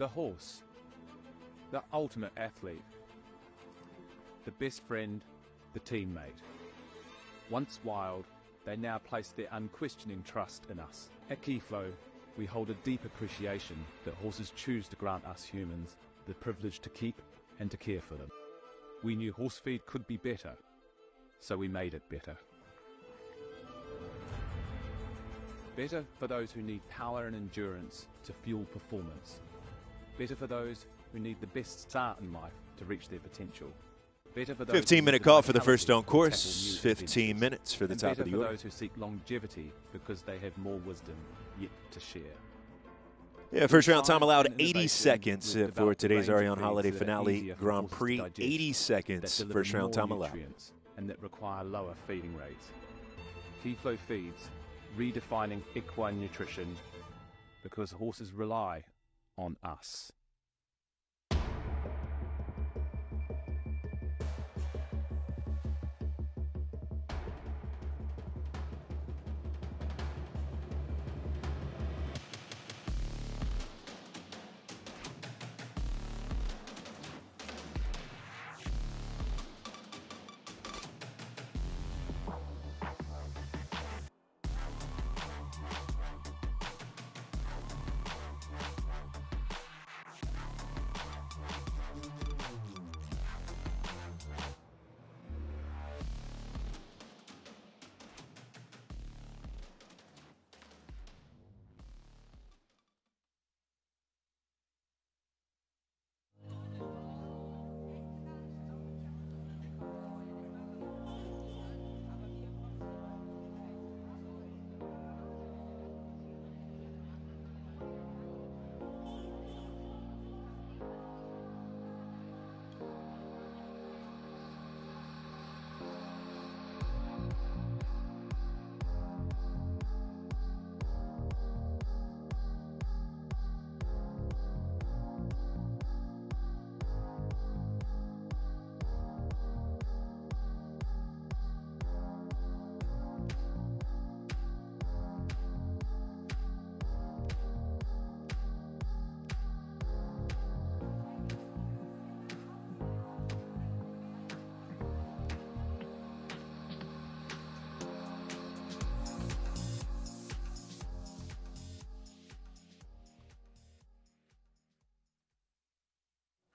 The horse, the ultimate athlete, the best friend, the teammate. Once wild, they now place their unquestioning trust in us. At Keyflow, we hold a deep appreciation that horses choose to grant us humans the privilege to keep and to care for them. We knew horse feed could be better, so we made it better. Better for those who need power and endurance to fuel performance. Better for those who need the best start in life to reach their potential. Better for those 15-minute call for the first stone course, 15 minutes for the top of the order. Better for those who seek longevity because they have more wisdom yet to share. Yeah, first round time allowed 80 seconds for today's Arion Holiday Finale Grand Prix. 80 seconds, first round time allowed. And that require lower feeding rates. Keyflow feeds, redefining equine nutrition because horses rely on us.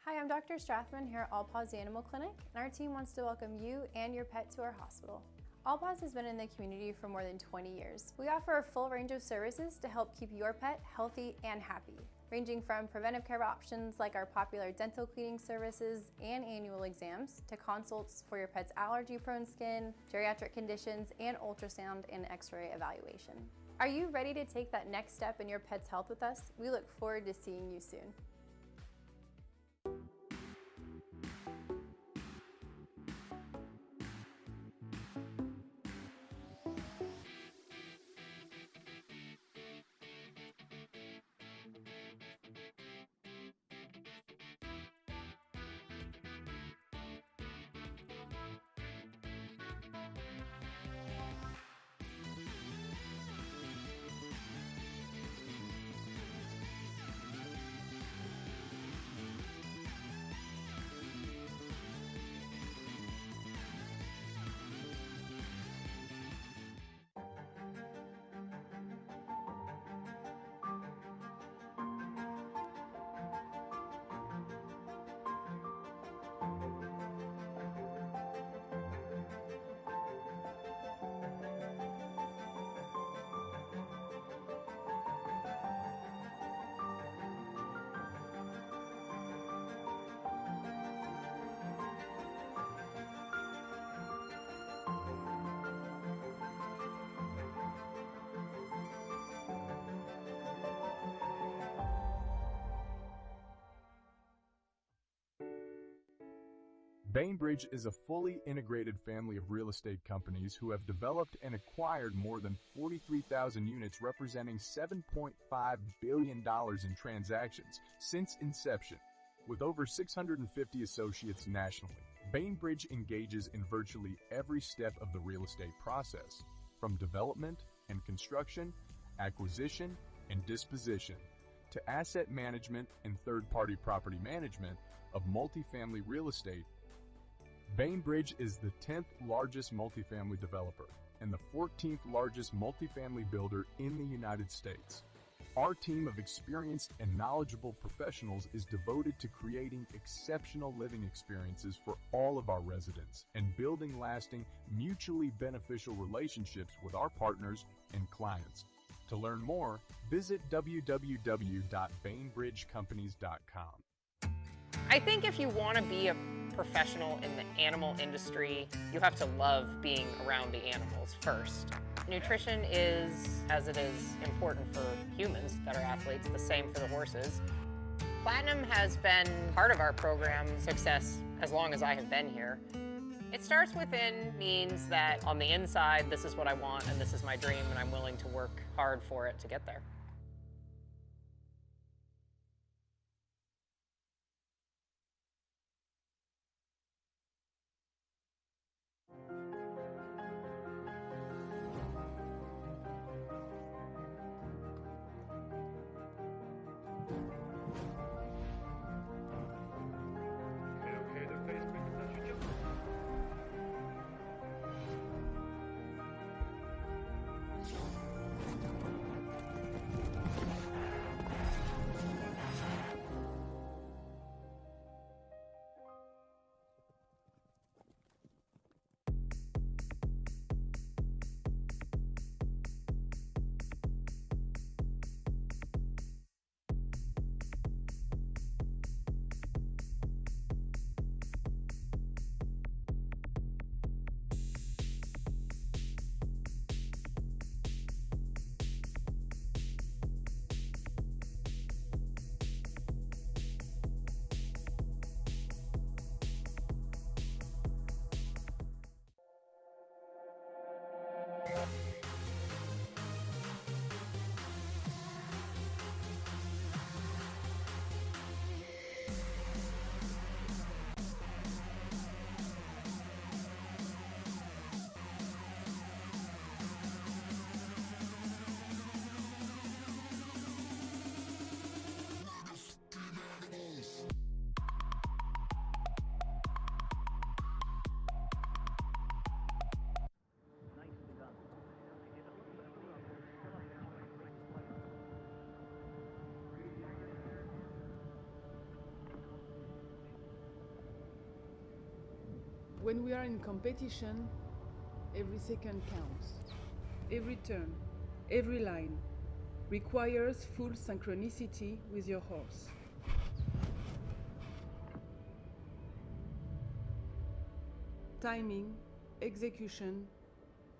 Hi, I'm Dr. Strathman here at All Paws Animal Clinic, and our team wants to welcome you and your pet to our hospital. All Paws has been in the community for more than 20 years. We offer a full range of services to help keep your pet healthy and happy, ranging from preventive care options like our popular dental cleaning services and annual exams, to consults for your pet's allergy-prone skin, geriatric conditions, and ultrasound and x-ray evaluation. Are you ready to take that next step in your pet's health with us? We look forward to seeing you soon. Bainbridge is a fully integrated family of real estate companies who have developed and acquired more than 43,000 units representing $7.5 billion in transactions since inception. With over 650 associates nationally, Bainbridge engages in virtually every step of the real estate process, from development and construction, acquisition, and disposition, to asset management and third-party property management of multifamily real estate, Bainbridge is the 10th largest multifamily developer and the 14th largest multifamily builder in the United States. Our team of experienced and knowledgeable professionals is devoted to creating exceptional living experiences for all of our residents and building lasting, mutually beneficial relationships with our partners and clients. To learn more, visit www.bainbridgecompanies.com. I think if you want to be a professional in the animal industry, you have to love being around the animals first. Nutrition is, as it is important for humans that are athletes, the same for the horses. Platinum has been part of our program success as long as I have been here. It starts within means that on the inside, this is what I want and this is my dream and I'm willing to work hard for it to get there. When we are in competition, every second counts. Every turn, every line requires full synchronicity with your horse. Timing, execution,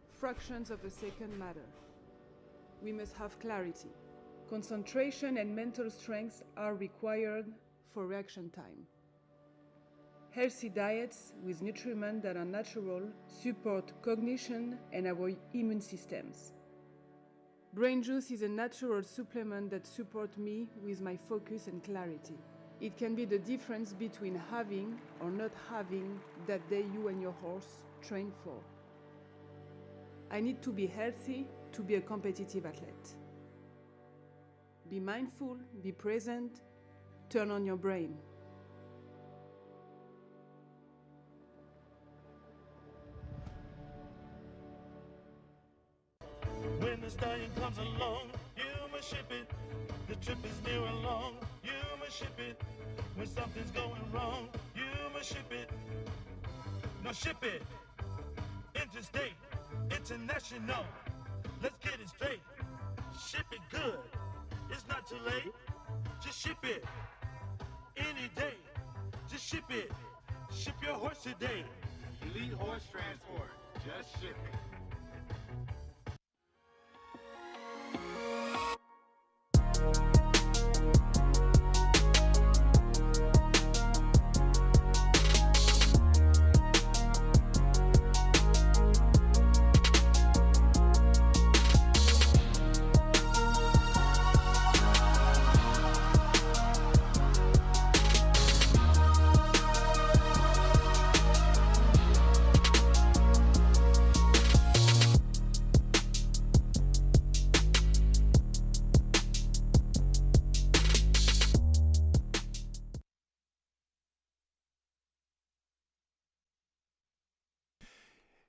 fractions of a second matter. We must have clarity. Concentration and mental strength are required for reaction time. Healthy diets with nutriments that are natural support cognition and our immune systems. Brain juice is a natural supplement that supports me with my focus and clarity. It can be the difference between having or not having that day you and your horse train for. I need to be healthy to be a competitive athlete. Be mindful, be present, turn on your brain. When the stallion comes along, you must ship it. The trip is near and long, you must ship it. When something's going wrong, you must ship it. Now ship it. Interstate, international. Let's get it straight. Ship it good. It's not too late. Just ship it. Any day. Just ship it. Ship your horse today. Elite Horse Transport. Just ship it.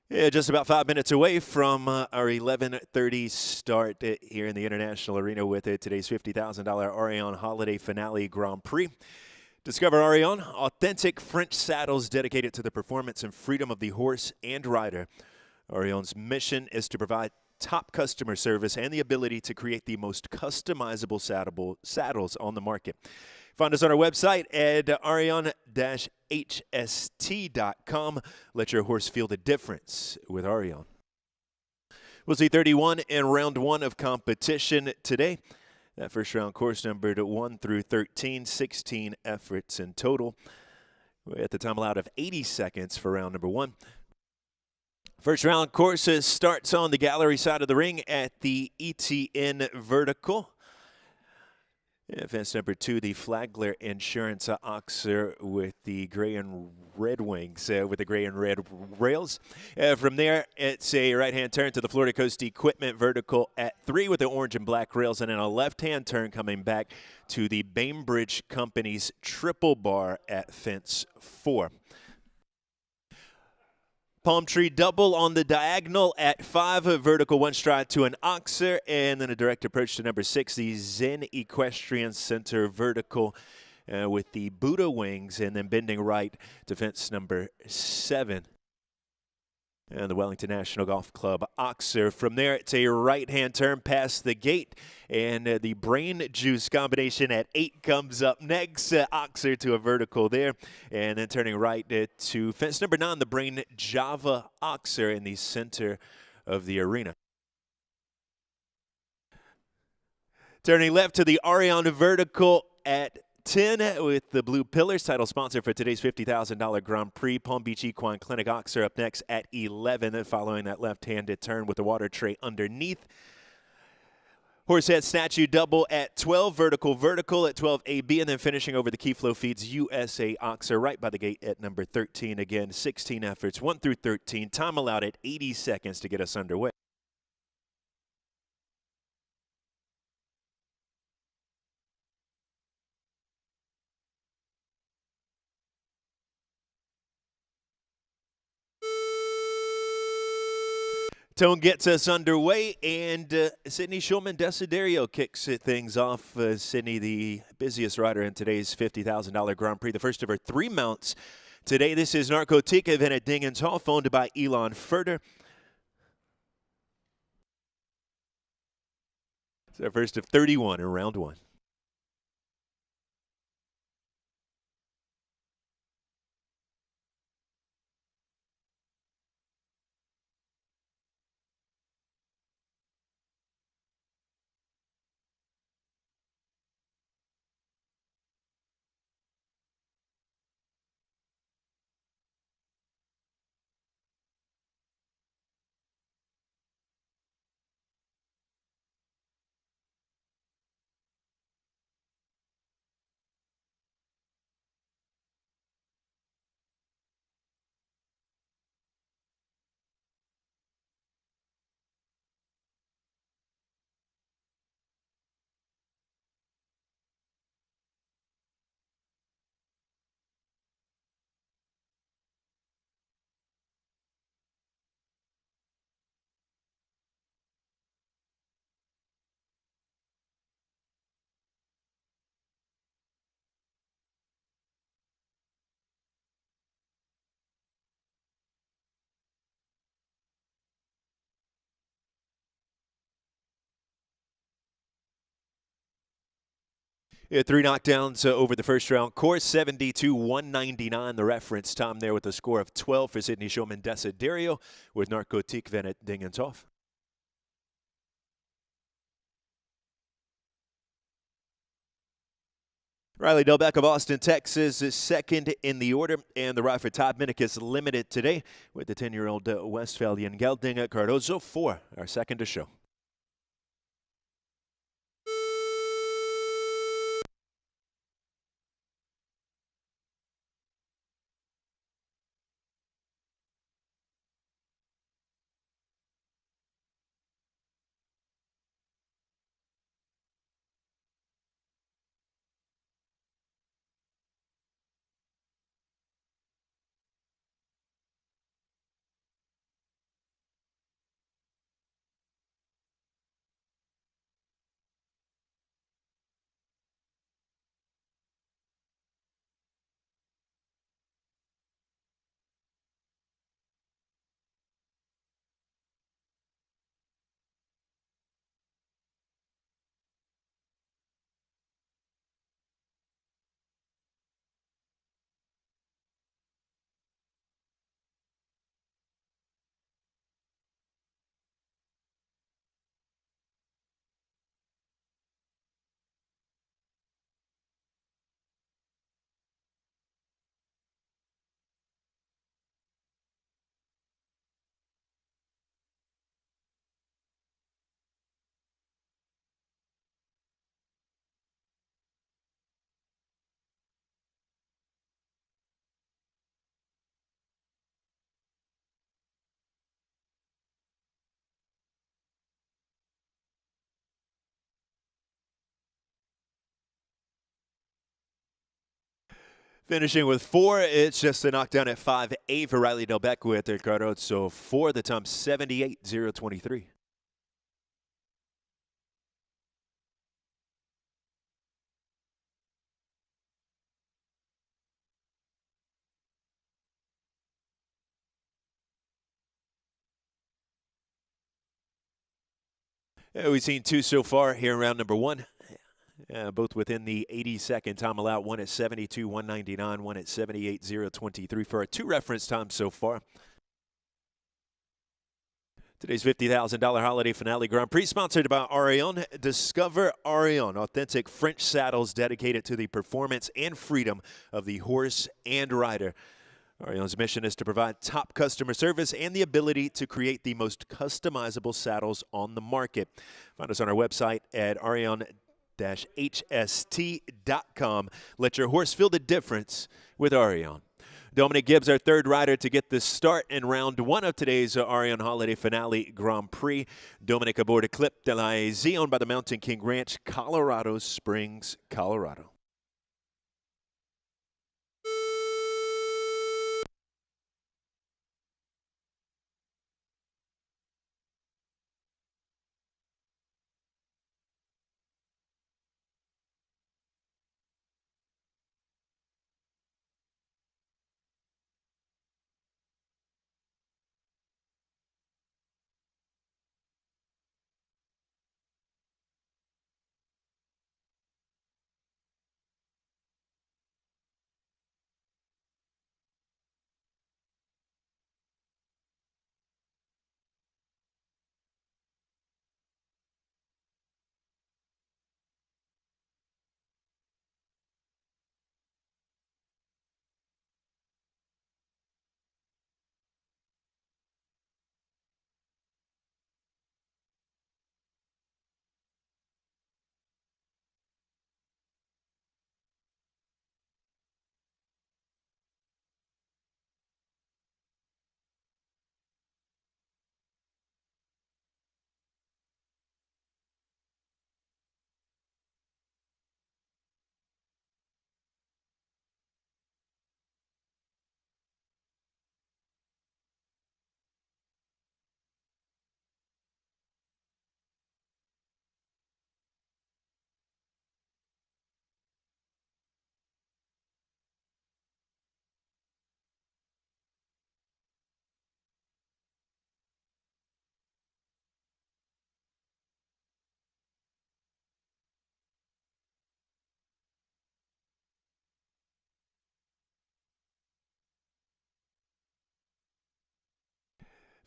Yeah, just about 5 minutes away from our 11:30 start here in the International Arena with today's $50,000 Arion Holiday Finale Grand Prix. Discover Arion, authentic French saddles dedicated to the performance and freedom of the horse and rider. Arion's mission is to provide top customer service and the ability to create the most customizable saddles on the market. Find us on our website at arion-hst.com. Let your horse feel the difference with Arion. We'll see 31 in round one of competition today. That first round course numbered 1 through 13, 16 efforts in total. We're at the time allowed of 80 seconds for round number one. First round course starts on the gallery side of the ring at the ETN vertical. Fence number 2, the Flagler Insurance Oxer with the gray and red wings, with the gray and red rails. From there, it's a right-hand turn to the Florida Coast Equipment vertical at 3 with the orange and black rails, and then a left-hand turn coming back to the Bainbridge Company's triple bar at fence 4. Palm Tree double on the diagonal at 5, a vertical one stride to an Oxer, and then a direct approach to number 6, the Zen Equestrian Center vertical with the Buddha wings, and then bending right to fence number 7. And the Wellington National Golf Club Oxer. From there, it's a right-hand turn past the gate, and the Brain Juice combination at 8 comes up next. Oxer to a vertical there, and then turning right to fence number 9, the Brain Java Oxer in the center of the arena. Turning left to the Arion vertical at 10 with the Blue Pillars, title sponsor for today's $50,000 Grand Prix. Palm Beach Equine Clinic Oxer up next at 11, following that left-handed turn with the water tray underneath. Horsehead Statue double at 12, vertical at 12 AB, and then finishing over the Key Flow Feeds USA Oxer right by the gate at number 13. Again, 16 efforts, 1 through 13. Time allowed at 80 seconds to get us underway. Tone gets us underway, and Sydney Schulman Desiderio kicks things off. Sydney, the busiest rider in today's $50,000 Grand Prix, the first of her 3 mounts today. This is Narcotica event at Dingens Hall, phoned by Elon Furter. It's our first of 31 in round 1. Yeah, 3 knockdowns over the first round course, 72-199 the reference time there with a score of 12 for Sydney Schulman Desiderio with Narcotique Venet Dingentoff. Riley Delbeck of Austin, Texas is second in the order, and the ride for Todd Minnick is limited today with the 10-year-old Westphalian Gelding Cardozo for our second to show. Finishing with 4, it's just a knockdown at 5A for Riley Delbeck with Ricardo. So for the time 78-023. We've seen 2 so far here in round number 1. Both within the 80-second time allowed. One at 72-199, one at 78-023 for our 2 reference times so far. Today's $50,000 holiday finale Grand Prix sponsored by Arion. Discover Arion, authentic French saddles dedicated to the performance and freedom of the horse and rider. Arion's mission is to provide top customer service and the ability to create the most customizable saddles on the market. Find us on our website at arion-hst.com. Let your horse feel the difference with Arion. Dominic Gibbs, our 3rd rider to get the start in round 1 of today's Arion Holiday Finale Grand Prix. Dominic aboard a Clip de la Haye, owned by the Mountain King Ranch, Colorado Springs, Colorado.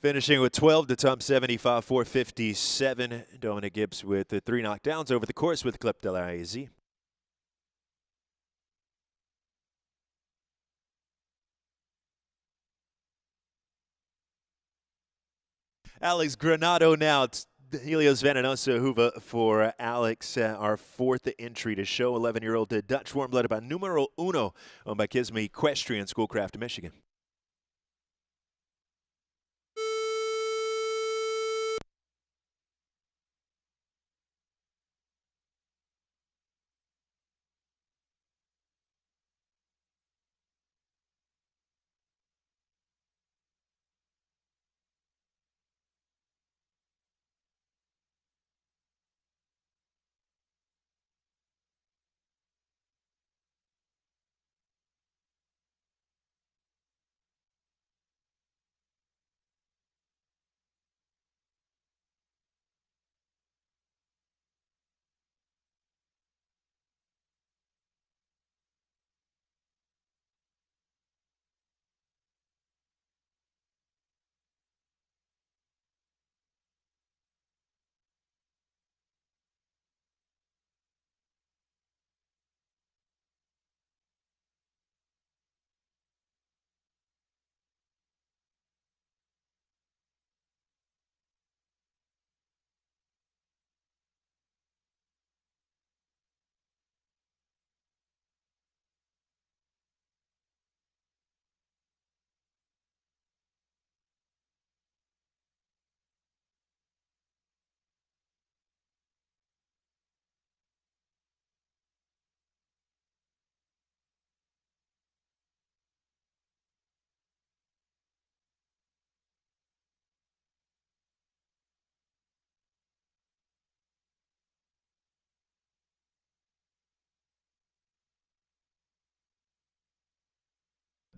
Finishing with 12 to time 75-457. Dominic Gibbs with the 3 knockdowns over the course with Clip de la Haye. Alex Granado now. It's Helios Venenosa Huva for Alex, our 4th entry to show. 11-year-old Dutch warm blooded by Numero Uno, owned by Kisme Equestrian Schoolcraft, Michigan.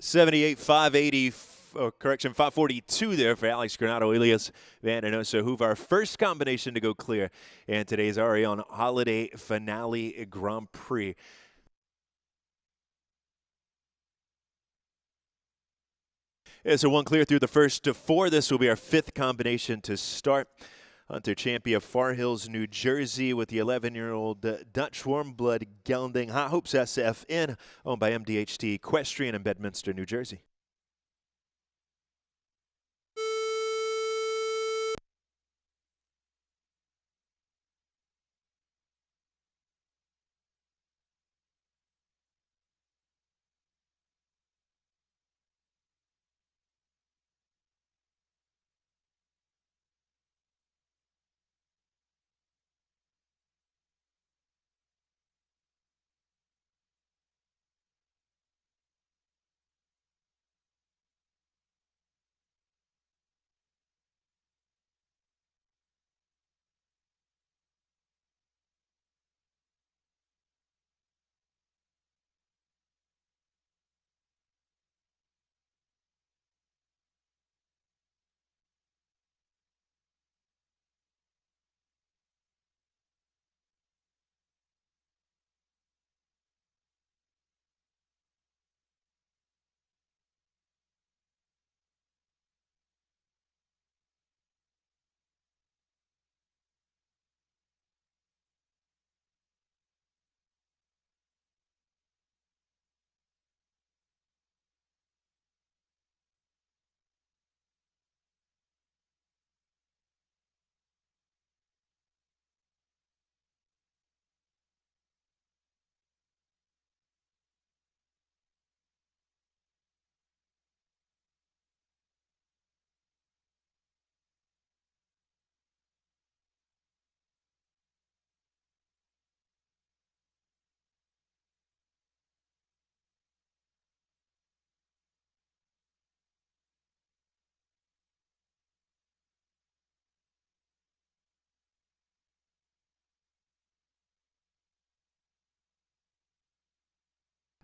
78, 580, correction, 542 there for Alex Granado, Elias Vandenosa Hoover. Our first combination to go clear in today's Arion Holiday Finale Grand Prix. Yeah, so one clear through the first four. This will be our fifth combination to start. Hunter Champy of Far Hills, New Jersey, with the 11-year-old Dutch warm blood gelding High Hopes SFN, owned by MDHT Equestrian in Bedminster, New Jersey.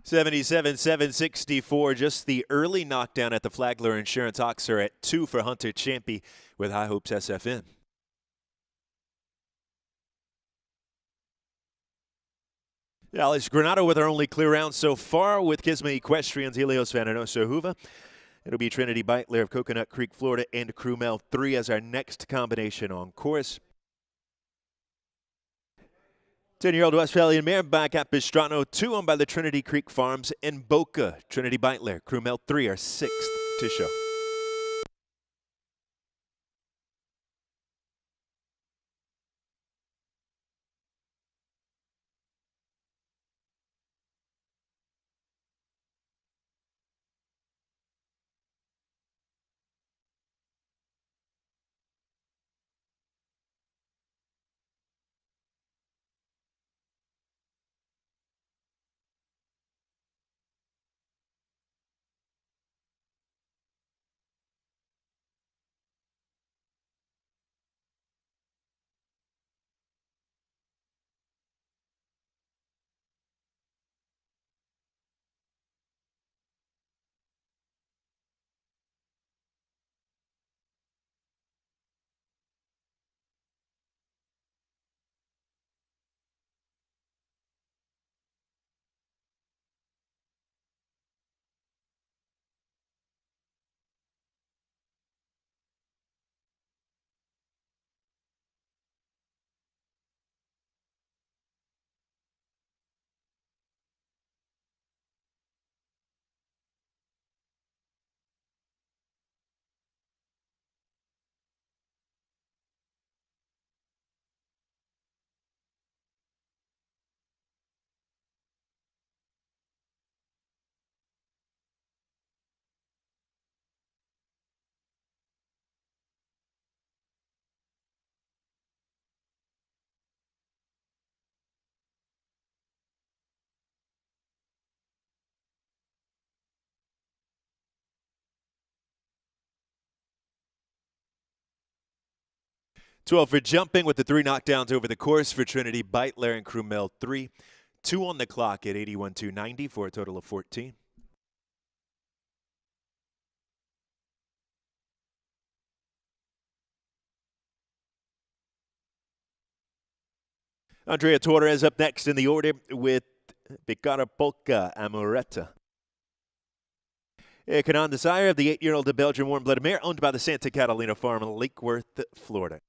$77,764, just the early knockdown at the Flagler Insurance Oxer at 2 for Hunter Champy with High Hopes SFN. Alex Granado with our only clear round so far with Kisma Equestrians, Helios Vandenosa Hoover. It'll be Trinity Beitler of Coconut Creek, Florida, and Crumel 3 as our next combination on course. 10-year-old Westphalian mare back at Pastrano, 2 owned by the Trinity Creek Farms in Boca. Trinity Beitler, Crumel 3 are 6th to show. $12 for jumping with the 3 knockdowns over the course for Trinity Beitler and Crumel 3. 2 on the clock at 81,290 for a total of 14. Andrea Torres up next in the order with Picara Polka Amoretta. Canon Desire of the 8-year-old Belgian warm-blooded mare owned by the Santa Catalina Farm in Lake Worth, Florida.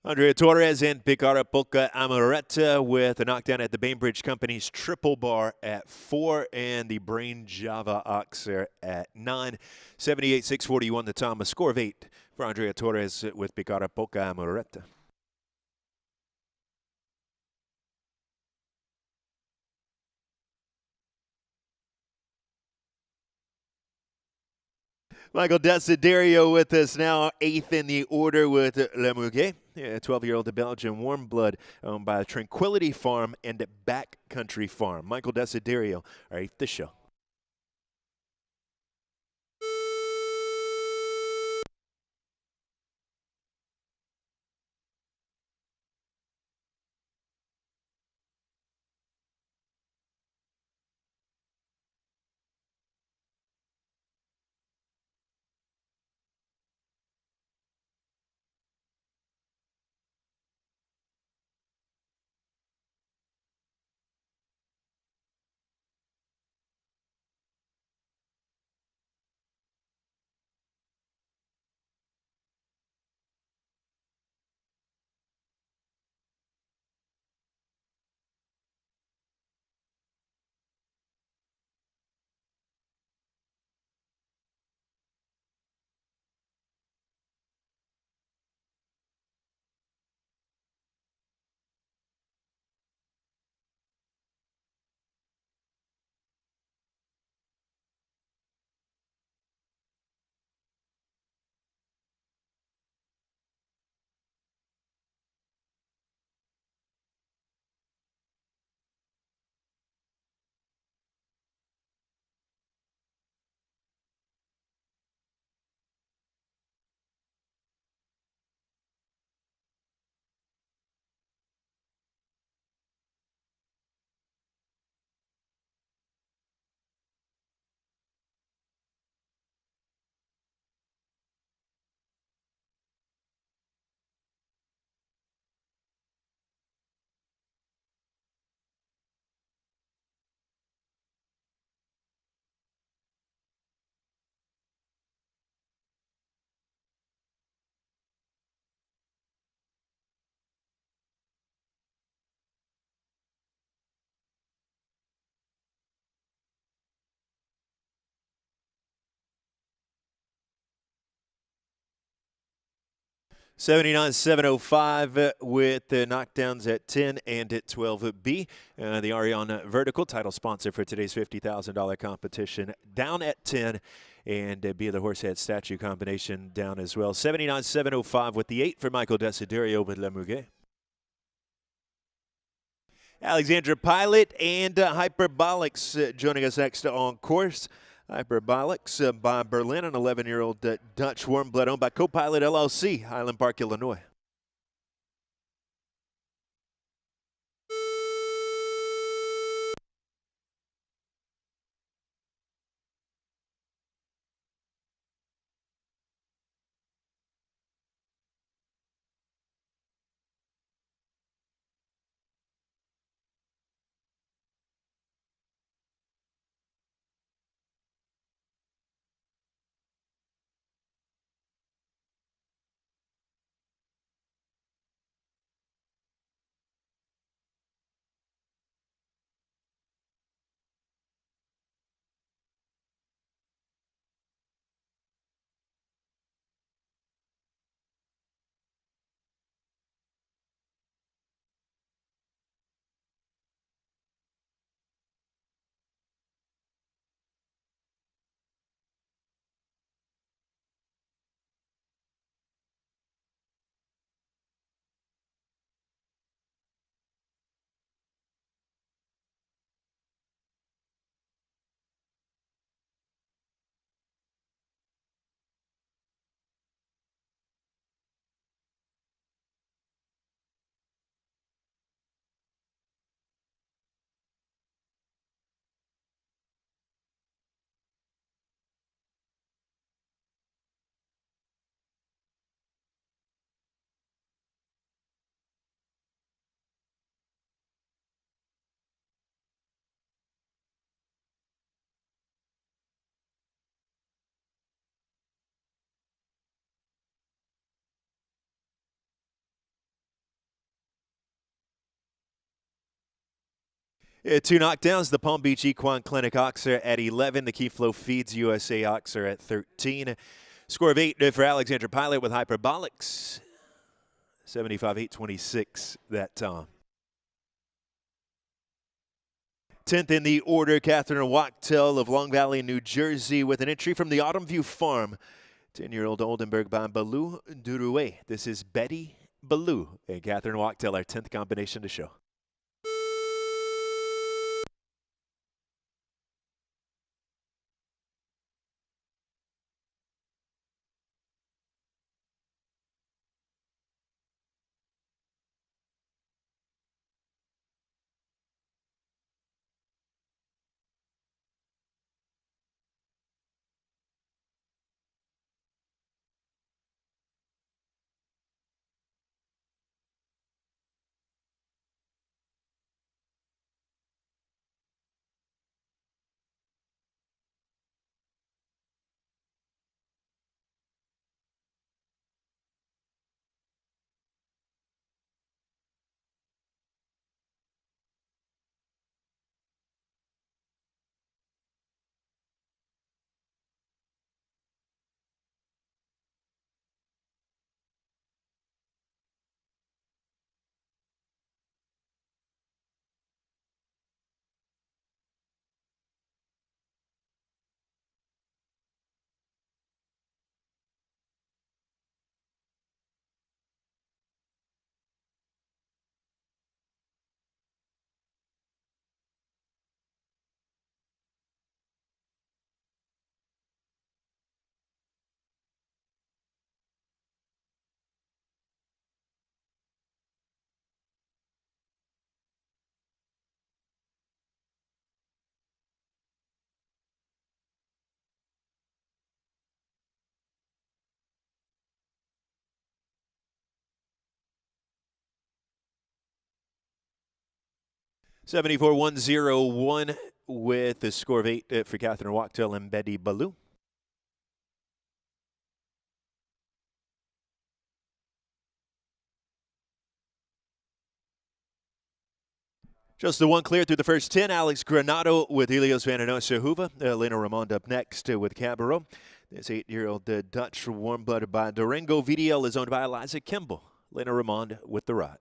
Andrea Torres and Picara Polka Amoretta with a knockdown at the Bainbridge Company's Triple Bar at 4 and the Brain Java Oxer at 9. 78-641 the time, a score of 8 for Andrea Torres with Picara Polka Amoretta. Michael Desiderio with us now, 8th in the order with Le Muguet, a 12-year-old Belgian warm blood owned by Tranquility Farm and Backcountry Farm. Michael Desiderio, our 8th to show. $79,705 with the knockdowns at 10 and at 12B. The Arion Vertical, title sponsor for today's $50,000 competition, down at 10. And Be the Horsehead Statue combination down as well. $79,705 with the 8 for Michael Desiderio with Le Muguet. Alexandra Pilot and Hyperbolics joining us next on course. Hyperbolics by Berlin, an 11-year-old Dutch warm blood owned by Copilot LLC, Highland Park, Illinois. Two knockdowns. The Palm Beach Equine Clinic Oxer at 11. The Keyflow Feeds USA Oxer at 13. Score of 8 for Alexandra Pilot with Hyperbolics. 75-826 that time. 10th in the order, Catherine Wachtel of Long Valley, New Jersey, with an entry from the Autumn View Farm. 10-year-old Oldenburg by Baloo Durouet. This is Betty Baloo and Catherine Wachtel, our 10th combination to show. (74-101) with the score of 8 for Catherine Wachtel and Betty Baloo. Just the one clear through the first 10. Alex Granado with Helios Vananosa Huva. Elena Ramond up next with Cabarro. This 8-year-old Dutch warm-blooded by Durango VDL is owned by Eliza Kimball. Elena Ramond with the rod.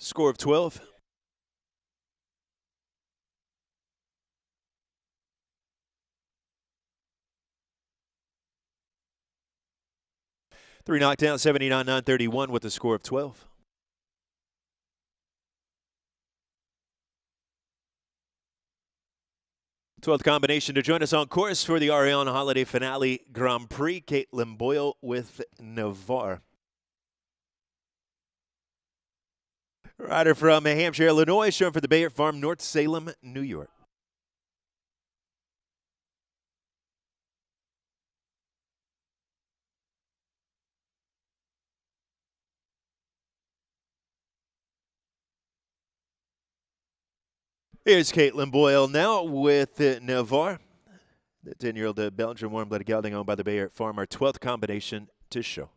Score of 12. Three knockdown, 79-931 with a score of 12. Twelfth combination to join us on course for the Arion Holiday Finale Grand Prix, Caitlin Boyle with Navarre. Rider from Hampshire, Illinois, shown for the Bayard Farm, North Salem, New York. Here's Caitlin Boyle now with Navarre. The 10-year-old Belgian warm-blooded gelding owned by the Bayard Farm, our 12th combination to show.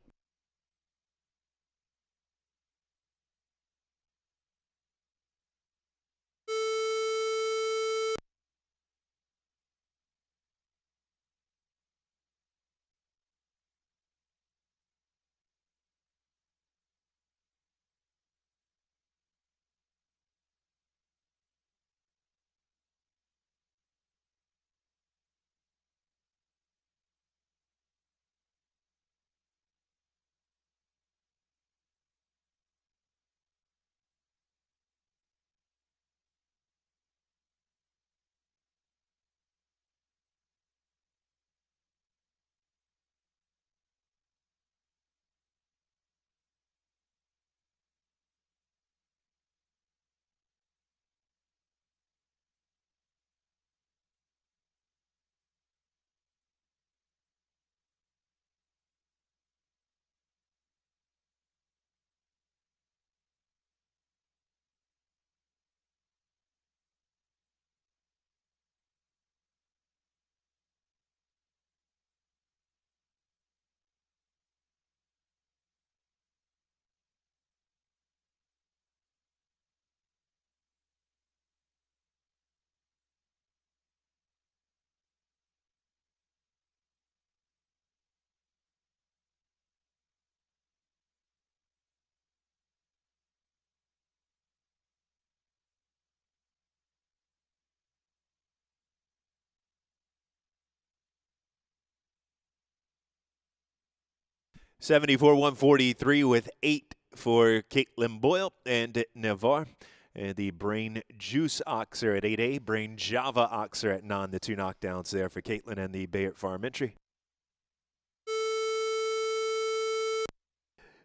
$74,143 with 8 for Caitlin Boyle and Navarre. And the Brain Juice Oxer at 8A, Brain Java Oxer at 9. The two knockdowns there for Caitlin and the Bayard Farm entry.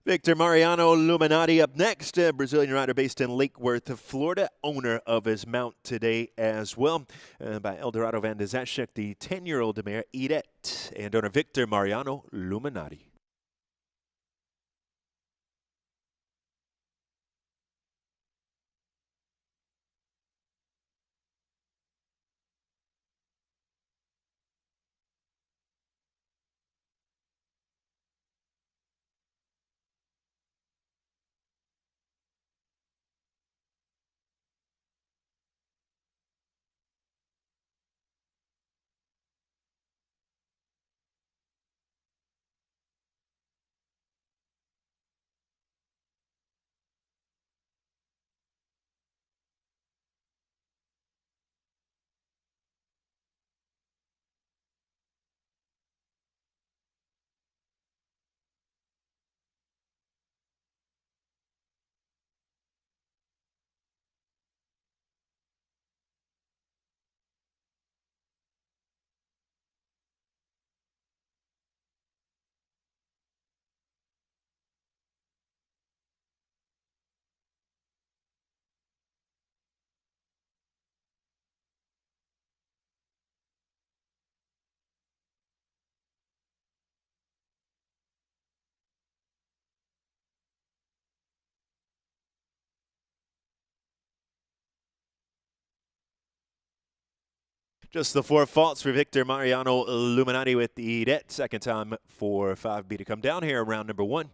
Victor Mariano Illuminati up next, a Brazilian rider based in Lake Worth, Florida, owner of his mount today as well, by Eldorado Van de Zashek, the 10-year-old mare Edette, and owner Victor Mariano Illuminati. Just the 4 faults for Victor Mariano Illuminati with the Edette. Second time for 5B to come down here, round number 1.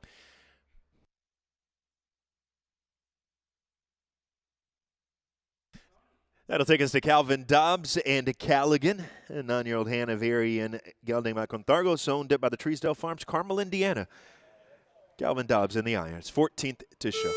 That'll take us to Calvin Dobbs and Callaghan, a 9-year-old Hanoverian gelding by Contargos, owned by the Treesdale Farms, Carmel, Indiana. Calvin Dobbs in the irons, 14th to show.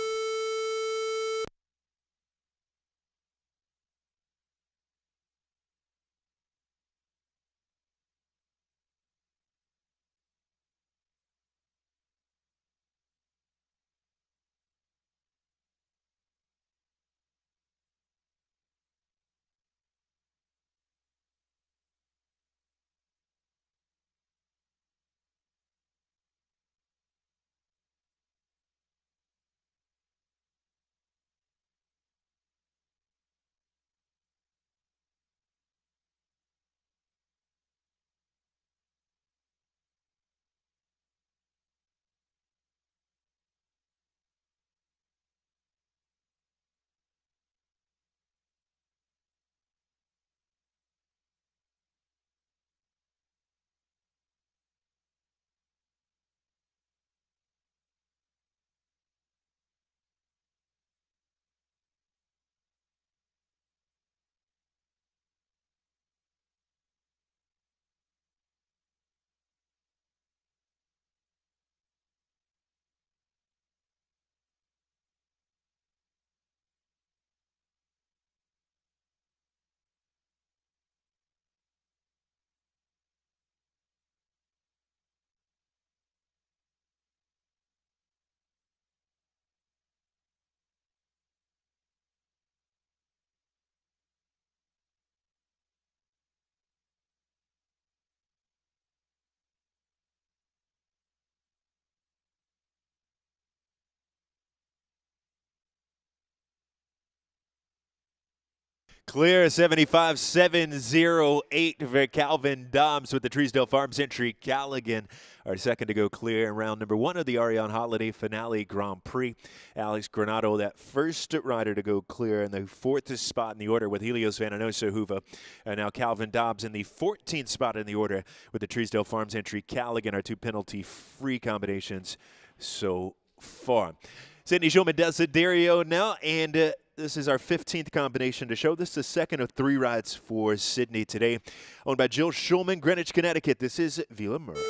Clear 75-708 for Calvin Dobbs with the Treesdale Farms entry. Callaghan, our second to go clear in round number 1 of the Arion Holiday Finale Grand Prix. Alex Granado, that first rider to go clear in the 4th spot in the order with Helios Vananoso Huva. And now Calvin Dobbs in the 14th spot in the order with the Treesdale Farms entry. Callaghan, our 2 penalty-free combinations so far. Sydney Shulman Desiderio now, and this is our 15th combination to show. This is the second of 3 rides for Sydney today. Owned by Jill Shulman, Greenwich, Connecticut. This is Vila Mura.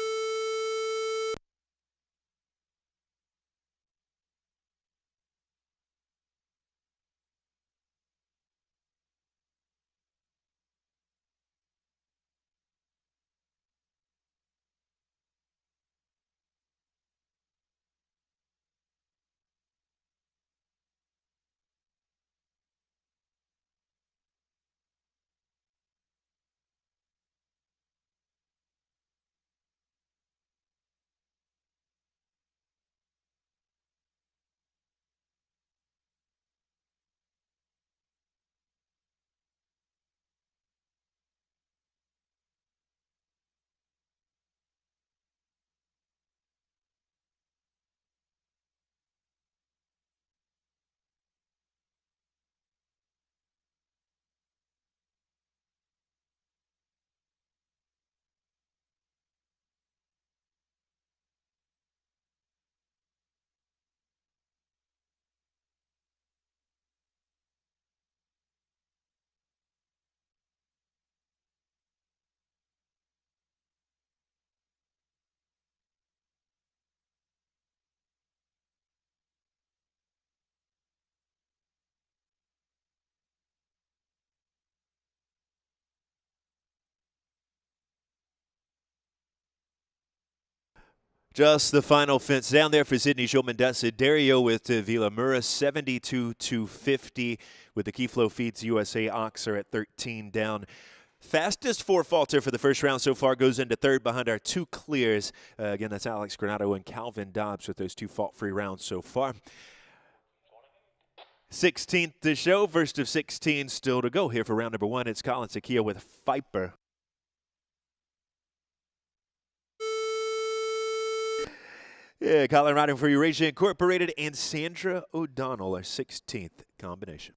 Just the final fence down there for Sydney Shulman Desiderio with Vila Mura, 72-250 with the Keyflow Feeds USA Oxer at 13 down. Fastest 4 falter for the first round so far goes into 3rd behind our 2 clears. Again, that's Alex Granado and Calvin Dobbs with those 2 fault-free rounds so far. 16th to show, first of 16 still to go here for round number 1. It's Colin Sakia with Viper. Yeah, Colin riding for Eurasia Incorporated and Sandra O'Donnell, our 16th combination.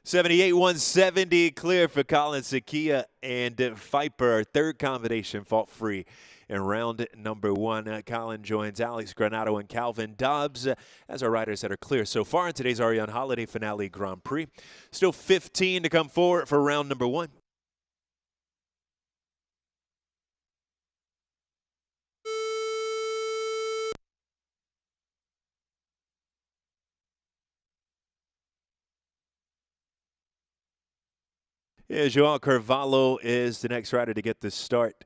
$78 $170 clear for Colin Sakia and Viper, our 3rd combination fault-free in round number 1. Colin joins Alex Granado and Calvin Dobbs as our riders that are clear so far in today's Arion Holiday Finale Grand Prix. Still 15 to come forward for round number 1. Yeah, Joao Carvalho is the next rider to get the start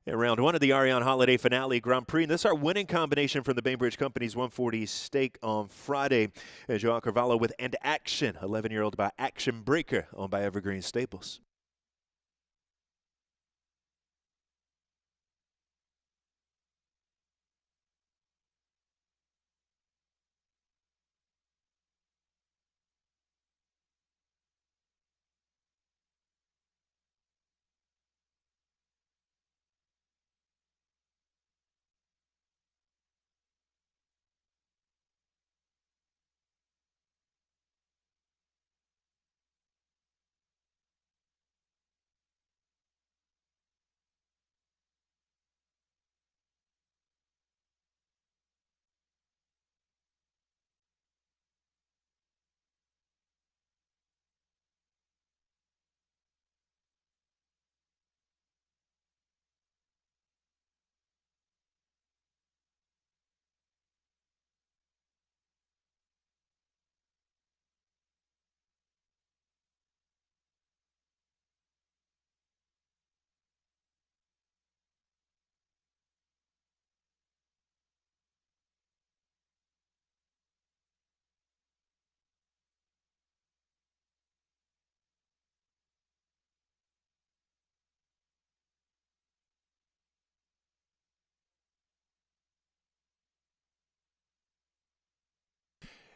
in round one of the Arion Holiday Finale Grand Prix. And this is our winning combination from the Bainbridge Company's 140 stake on Friday. Joao Carvalho with And Action, 11-year-old by Action Breaker, owned by Evergreen Stables.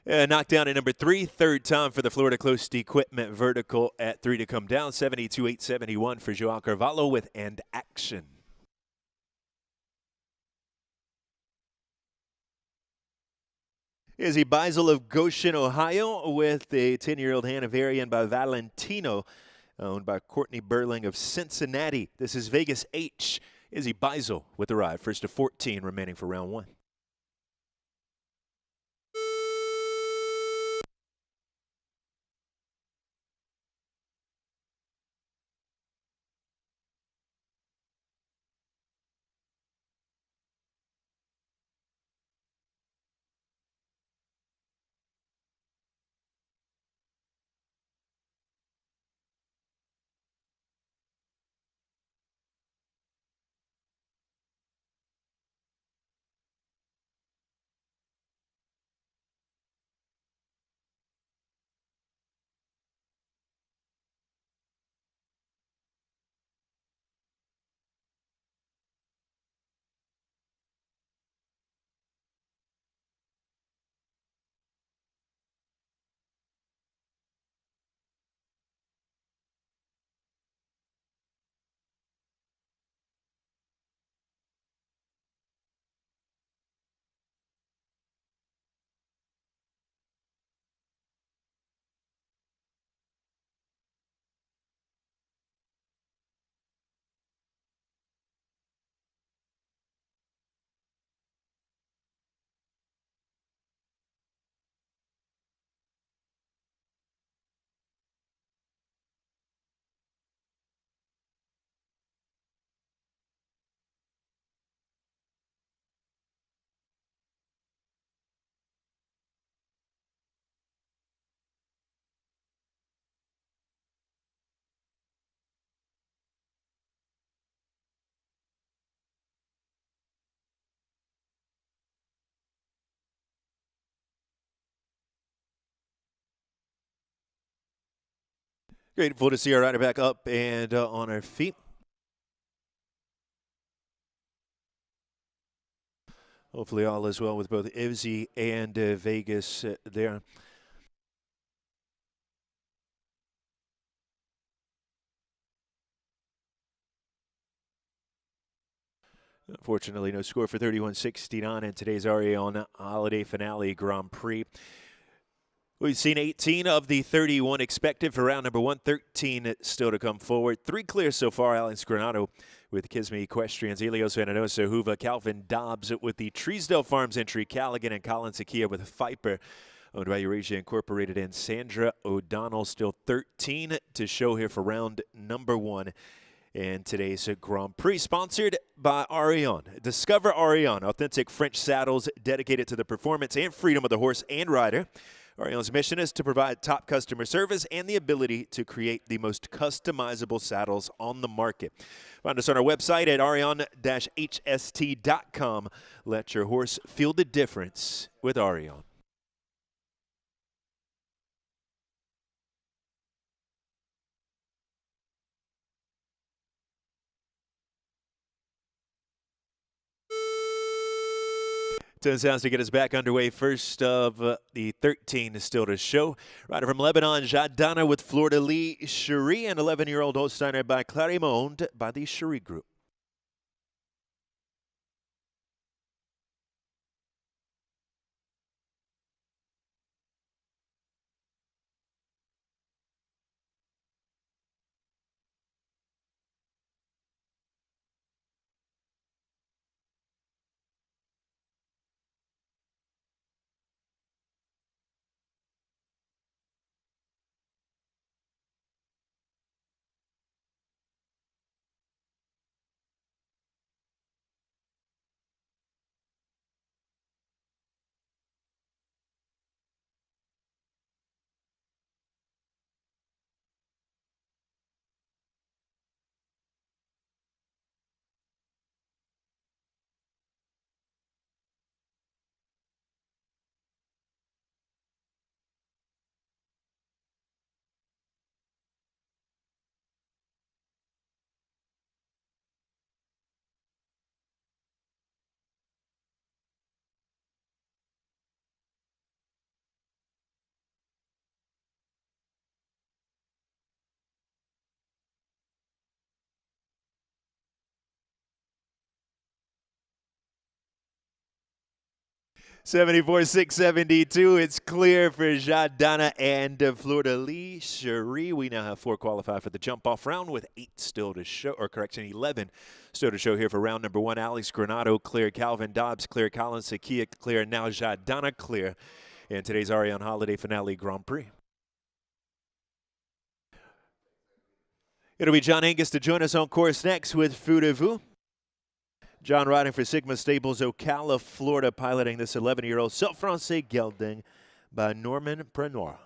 Knocked down at number 3, third time for the Florida Close Equipment vertical at 3 to come down. 72.871 for Joao Carvalho with And Action. Izzy Beisel of Goshen, Ohio, with a 10-year-old Hanoverian by Valentino, owned by Courtney Burling of Cincinnati. This is Vegas H. Izzy Beisel with the ride. First to 14 remaining for round one. Grateful to see our rider back up and on her feet. Hopefully all is well with both Izzy and Vegas there. Unfortunately, no score for 31.69 in today's Arion Holiday Finale Grand Prix. We've seen 18 of the 31 expected for round number 1, 13 still to come forward. 3 clear so far. Alex Granado with Kisme Equestrians, Elios Venenosa, Huva, Calvin Dobbs with the Treesdale Farms entry, Callaghan and Colin Sakia with Viper, owned by Eurasia Incorporated, and Sandra O'Donnell. Still 13 to show here for round number 1 in today's Grand Prix, sponsored by Arion. Discover Arion, authentic French saddles dedicated to the performance and freedom of the horse and rider. Arion's mission is to provide top customer service and the ability to create the most customizable saddles on the market. Find us on our website at arion-hst.com. Let your horse feel the difference with Arion. Ten sounds to get us back underway. First of the 13 still to show. Rider from Lebanon, Jadana with Florida Lee Cherie, and 11-year-old Holsteiner by Clarimond by the Cherie Group. $74,672. It's clear for Jadana and Florida Lee Cherie. We now have 4 qualified for the jump-off round with 8 still to show, or correction, 11 still to show here for round number 1. Alex Granado clear, Calvin Dobbs clear, Colin Sakia clear, now Jadana clear in today's Arion Holiday Finale Grand Prix. It'll be John Angus to join us on course next with Feu de Vous. John riding for Sigma Stables, Ocala, Florida, piloting this 11-year-old Self Francais gelding by Norman Preneur.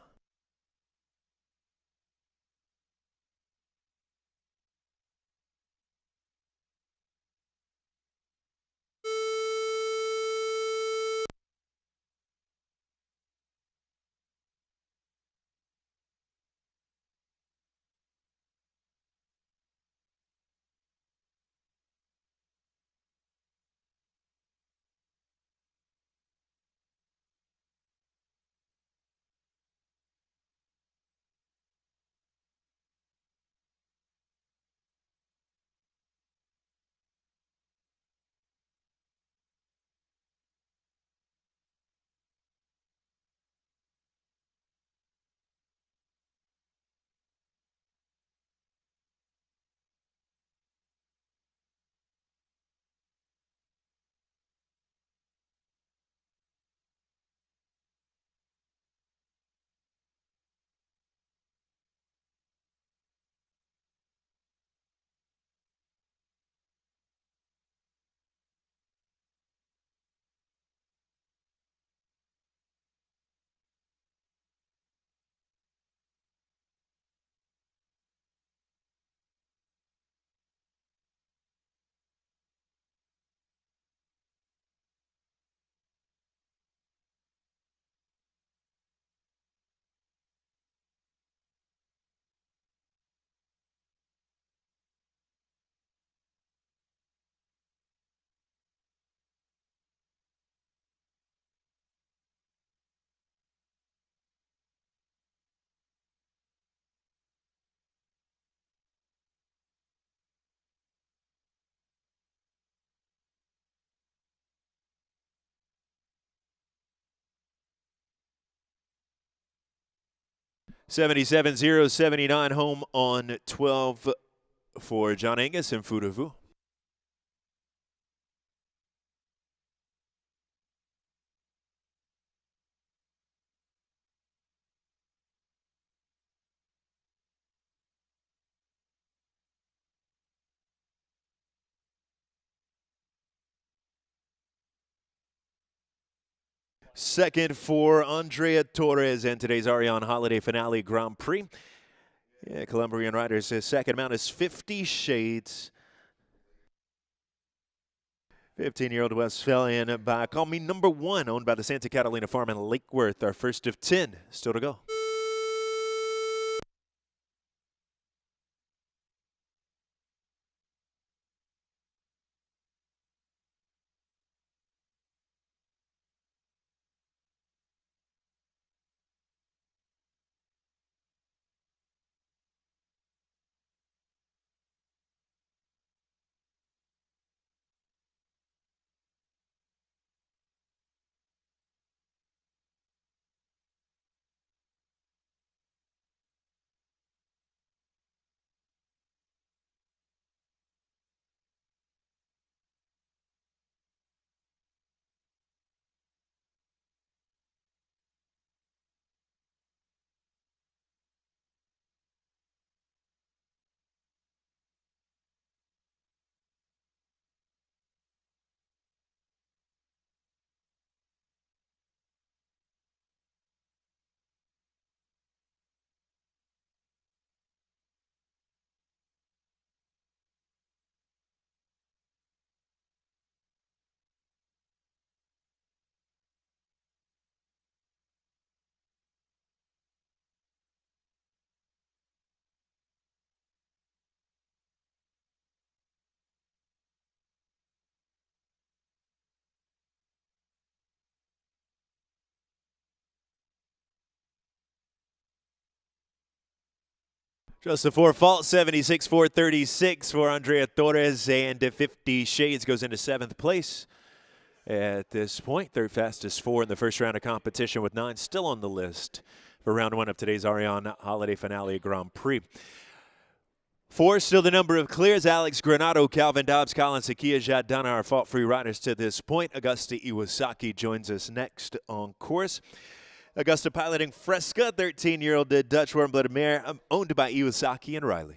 $77,079 home on 12 for John Angus and Feu de Vous. Second for Andrea Torres in today's Arion Holiday Finale Grand Prix. Yeah, Colombian rider's second amount is 50 Shades. 15-year-old Westphalian by Call Me Number One, owned by the Santa Catalina Farm in Lake Worth. Our first of 10 still to go. Just a 4 fault, 76-436 for Andrea Torres, and 50 Shades goes into 7th place at this point. Third fastest 4 in the first round of competition, with 9 still on the list for round 1 of today's Arion Holiday Finale Grand Prix. 4 still the number of clears. Alex Granado, Calvin Dobbs, Colin Sakia, Jad Dunn are fault-free riders to this point. Augusta Iwasaki joins us next on course. Augusta piloting Fresca, 13-year-old Dutch warm-blooded mare, owned by Iwasaki and Riley.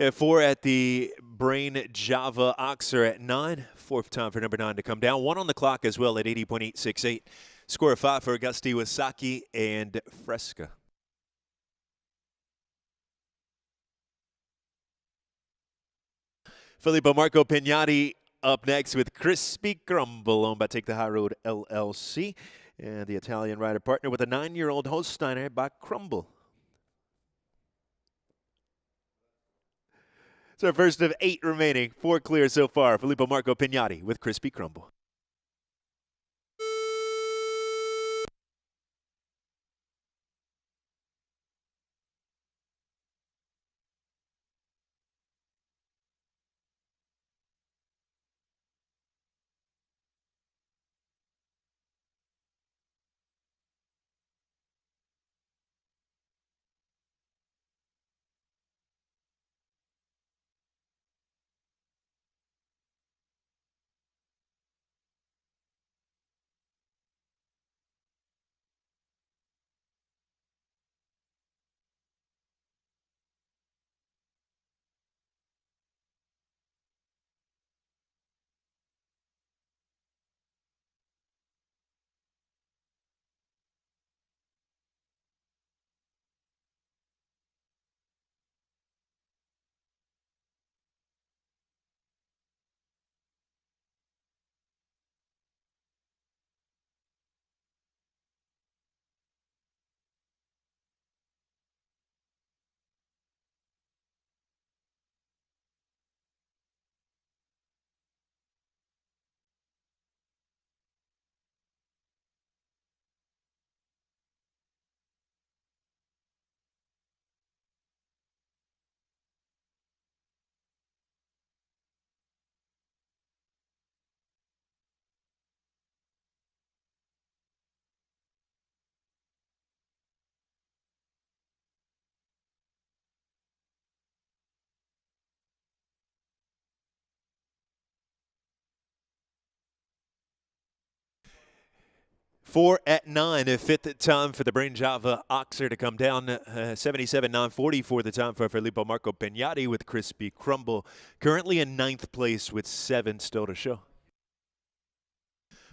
At 4 at the Brain Java Oxer at 9. Fourth time for number 9 to come down. 1 on the clock as well at 80.868. Score of 5 for Augusta Iwasaki and Fresca. Filippo Marco Pignati up next with Crispy Crumble, owned by Take the High Road LLC. And the Italian rider partner with a 9-year-old Holsteiner by Crumble. It's our first of 8 remaining. 4 clear so far. Filippo Marco Pignati with Crispy Crumble. 4 at 9, a fifth time for the Brain Java Oxer to come down. 77.940 for the time for Filippo Marco Peñati with Crispy Crumble. Currently in 9th place with 7 still to show.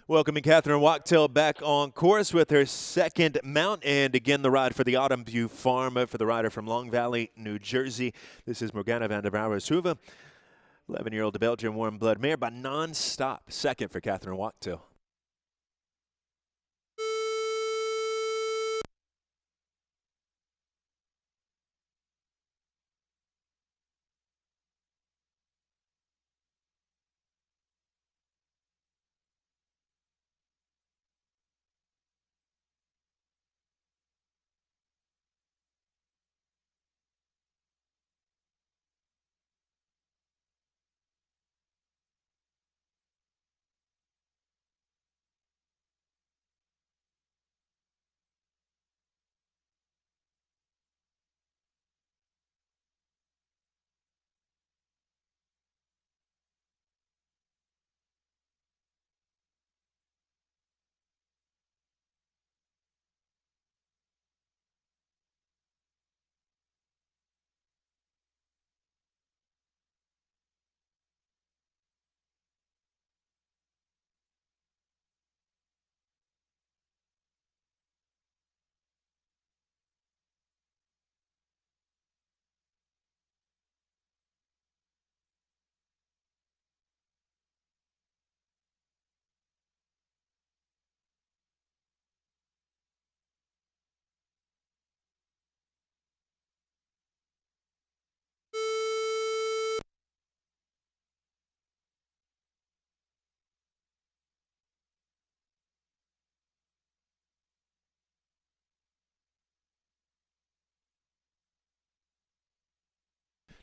Welcoming Catherine Wachtel back on course with her second mount. And again, the ride for the Autumn View Farm for the rider from Long Valley, New Jersey. This is Morgana van der Brouwer-Suva. 11-year-old Belgian warm blood mare by non-stop. Second for Catherine Wachtel.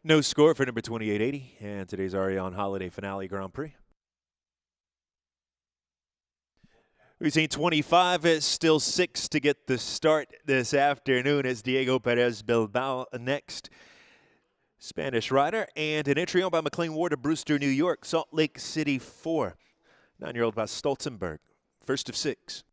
No score for number 2880 and today's Arion Holiday Finale Grand Prix. We've seen 25, it's still 6 to get the start this afternoon as Diego Perez Bilbao next. Spanish rider, and an entry on by McLean Ward of Brewster, New York, Salt Lake City 4. 9-year-old by Stolzenberg, first of 6.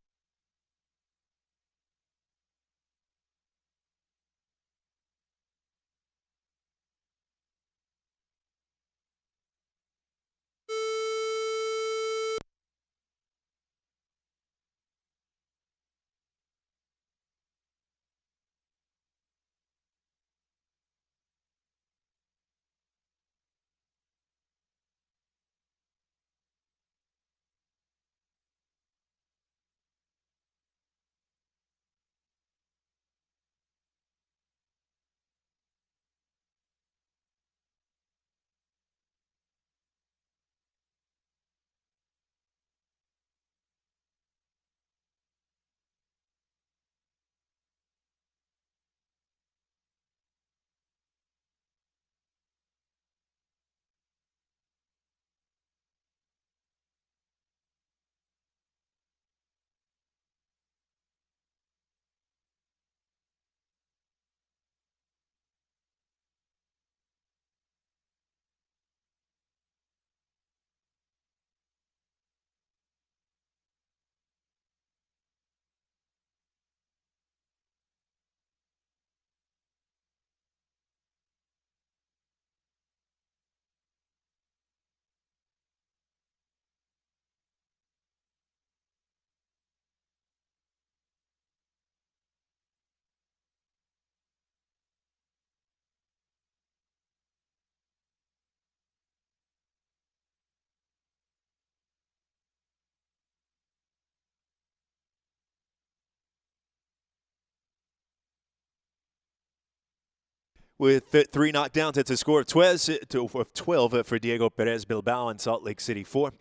With 3 knockdowns, it's a score of 12 for Diego Perez Bilbao in Salt Lake City 4.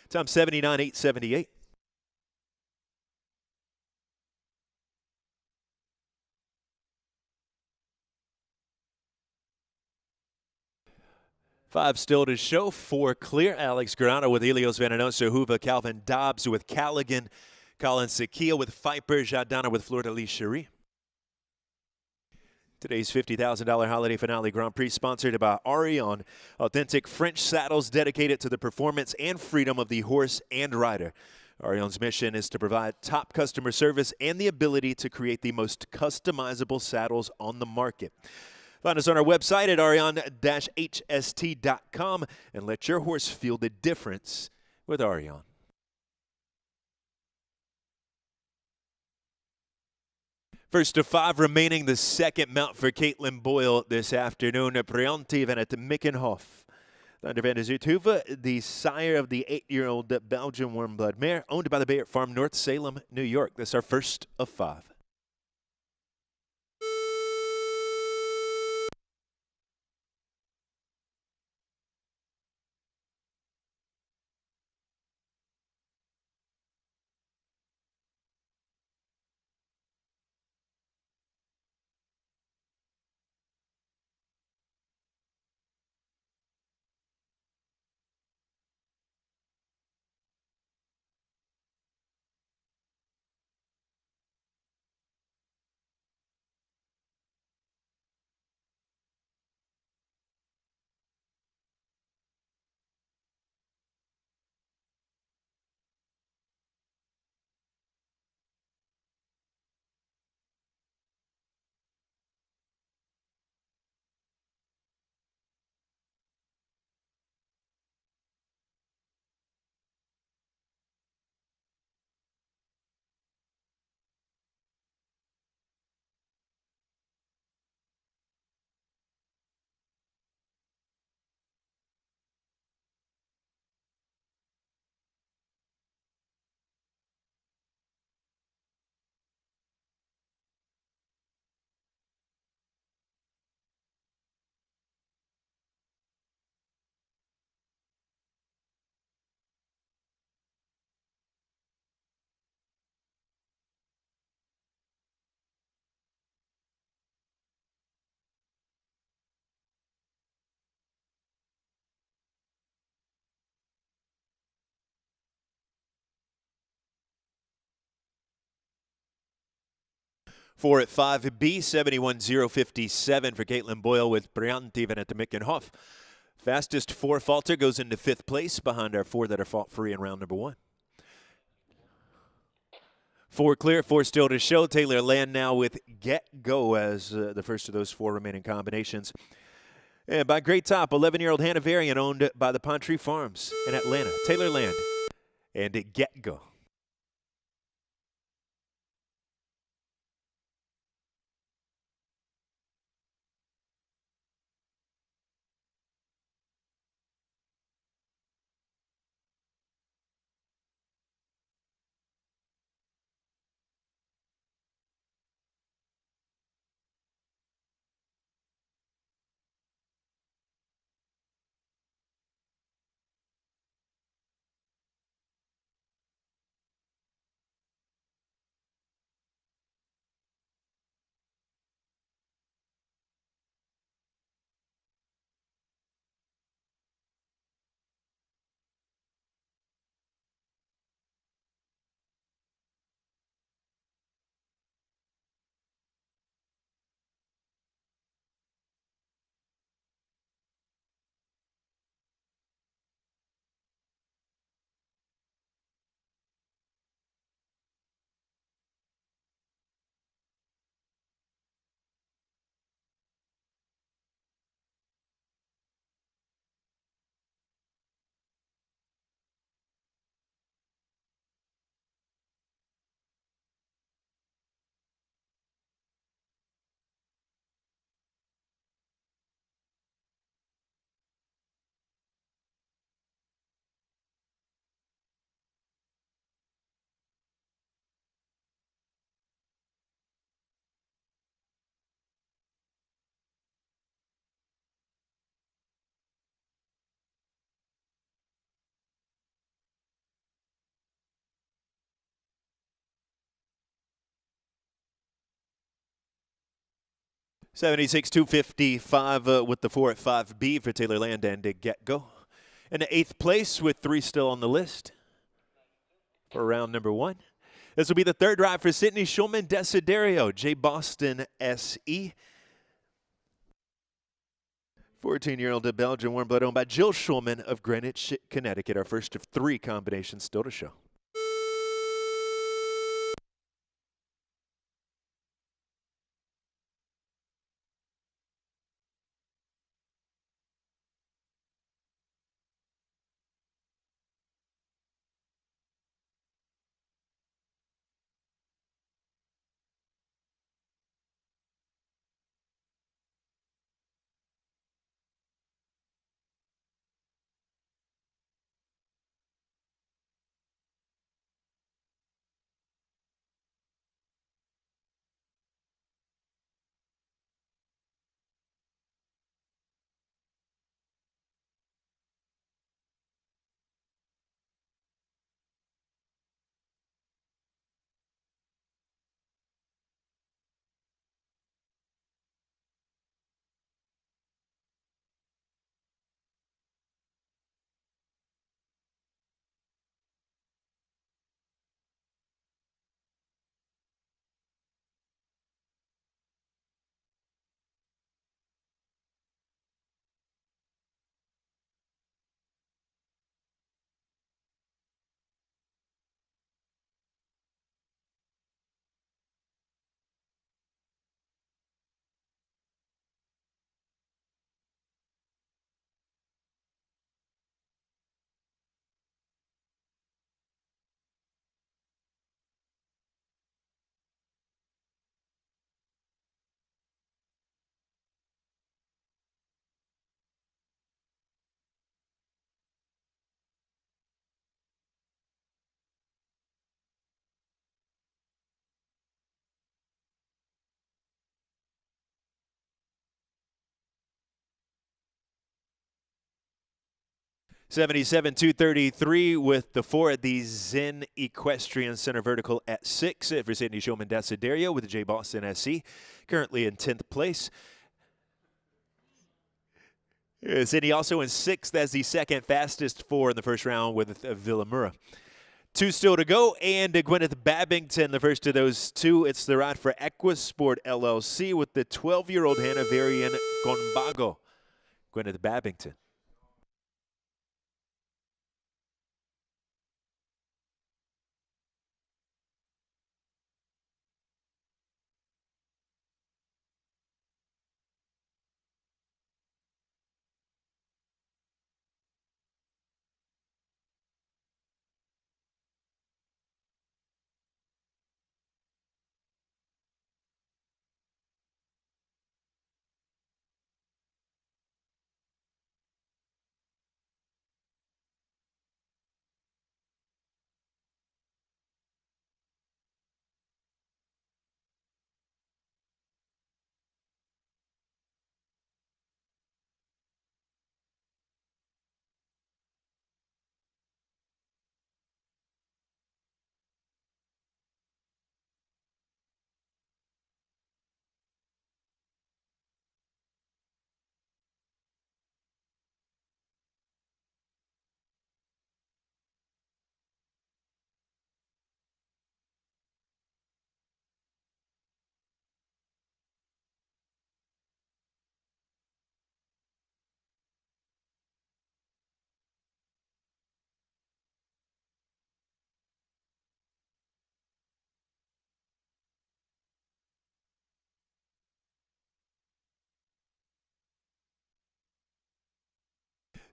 Time 79.878. Five still to show, 4 clear. Alex Grana with Helios Venenoso, Huva, Calvin Dobbs with Callaghan, Colin Sakia with Viper, Jadana with Fleur de Lis Cherie. Today's $50,000 Holiday Finale Grand Prix sponsored by Arion, authentic French saddles dedicated to the performance and freedom of the horse and rider. Arion's mission is to provide top customer service and the ability to create the most customizable saddles on the market. Find us on our website at arion-hst.com and let your horse feel the difference with Arion. First of 5 remaining, the second mount for Caitlin Boyle this afternoon, Prix at Mickenhof. Thunder van de Zuidhoeven, the sire of the 8-year-old Belgian warm blood mare, owned by the Bayard Farm, North Salem, New York. This is our first of 5. For at 5B, 71.057 for Caitlin Boyle with Briantiven at the Mickenhof. Fastest 4 falter goes into 5th place behind our 4 that are fought free in round number 1. 4 clear, 4 still to show. Taylor Land now with Get Go as the first of those 4 remaining combinations. And by Great Top, 11-year-old Hanoverian owned by the Prix Farms in Atlanta. Taylor Land and Get Go. $76,255 with the 4 at 5B for Taylor Land and Get Go. In the 8th place with 3 still on the list for round number 1. This will be the 3rd ride for Sydney Schulman Desiderio, J. Boston SE. 14-year-old Belgian warm blood owned by Jill Schulman of Greenwich, Connecticut. Our first of 3 combinations still to show. 77-233 with the 4 at the Zen Equestrian Center vertical at 6 for Sydney Showman Desiderio with the J Boston SC, currently in 10th place. Sydney also in 6th as the second fastest 4 in the first round with Villamura. 2 still to go, and Gwyneth Babington, the first of those 2. It's the ride for Equisport LLC with the 12-year-old Hanoverian Gonbago. Gwyneth Babington.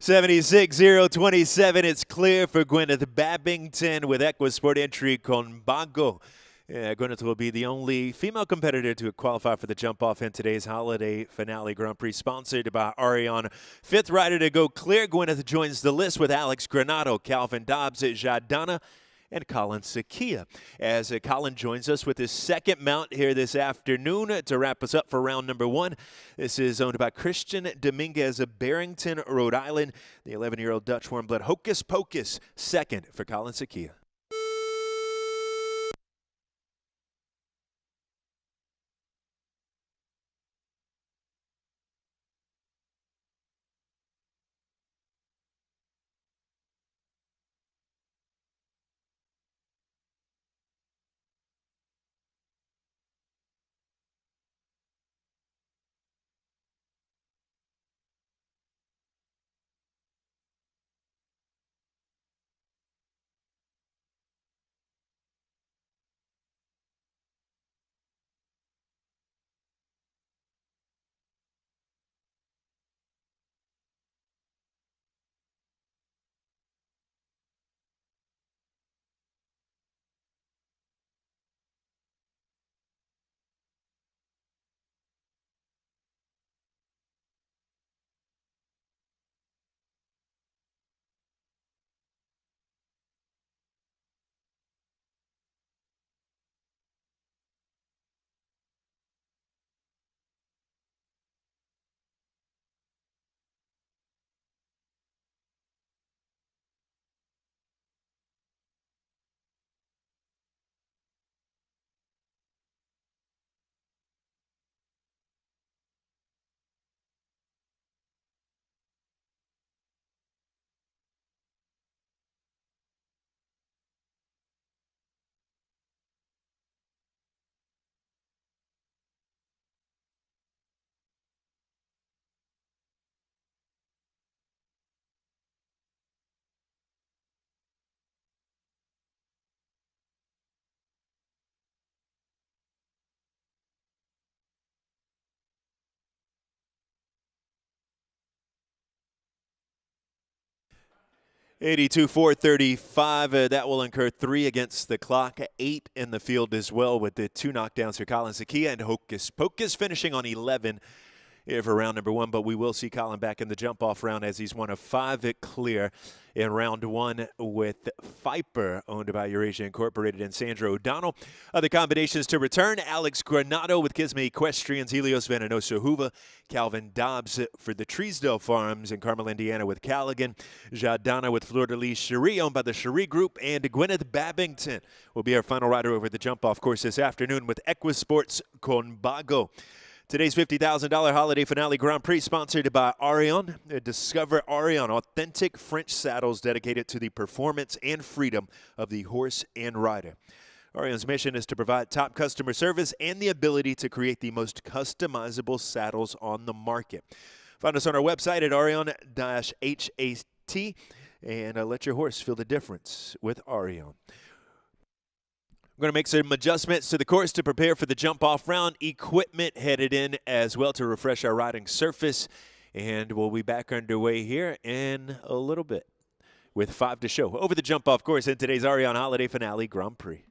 (76-027). It's clear for Gwyneth Babington with Equisport entry Gonbago. Gwyneth will be the only female competitor to qualify for the jump-off in today's holiday finale Grand Prix, sponsored by Arion. 5th rider to go clear, Gwyneth joins the list with Alex Granado, Calvin Dobbs, Jadana, and Colin Sakia. As Colin joins us with his second mount here this afternoon to wrap us up for round number 1. This is owned by Christian Dominguez of Barrington, Rhode Island. The 11-year-old Dutch warm-blood Hocus Pocus, second for Colin Sakia. (82-435). That will incur 3 against the clock, 8 in the field as well, with the 2 knockdowns for Colin Sakia and Hocus Pocus finishing on 11 here for round number 1, but we will see Colin back in the jump-off round as he's one of 5 at clear in round 1 with Viper, owned by Eurasia Incorporated, and Sandra O'Donnell. Other combinations to return: Alex Granado with Kisme Equestrians, Helios Venenosa Huva, Calvin Dobbs for the Treesdale Farms in Carmel, Indiana with Callaghan, Jadana with Fleur de Lis Cherie, owned by the Cherie Group, and Gwyneth Babington will be our final rider over the jump-off course this afternoon with Equisports Conbago. Today's $50,000 holiday finale Grand Prix sponsored by Arion. Discover Arion, authentic French saddles dedicated to the performance and freedom of the horse and rider. Arion's mission is to provide top customer service and the ability to create the most customizable saddles on the market. Find us on our website at arion-hat and let your horse feel the difference with Arion. We're going to make some adjustments to the course to prepare for the jump-off round. Equipment headed in as well to refresh our riding surface. And we'll be back underway here in a little bit with 5 to show over the jump-off course in today's Arion Holiday Finale Grand Prix.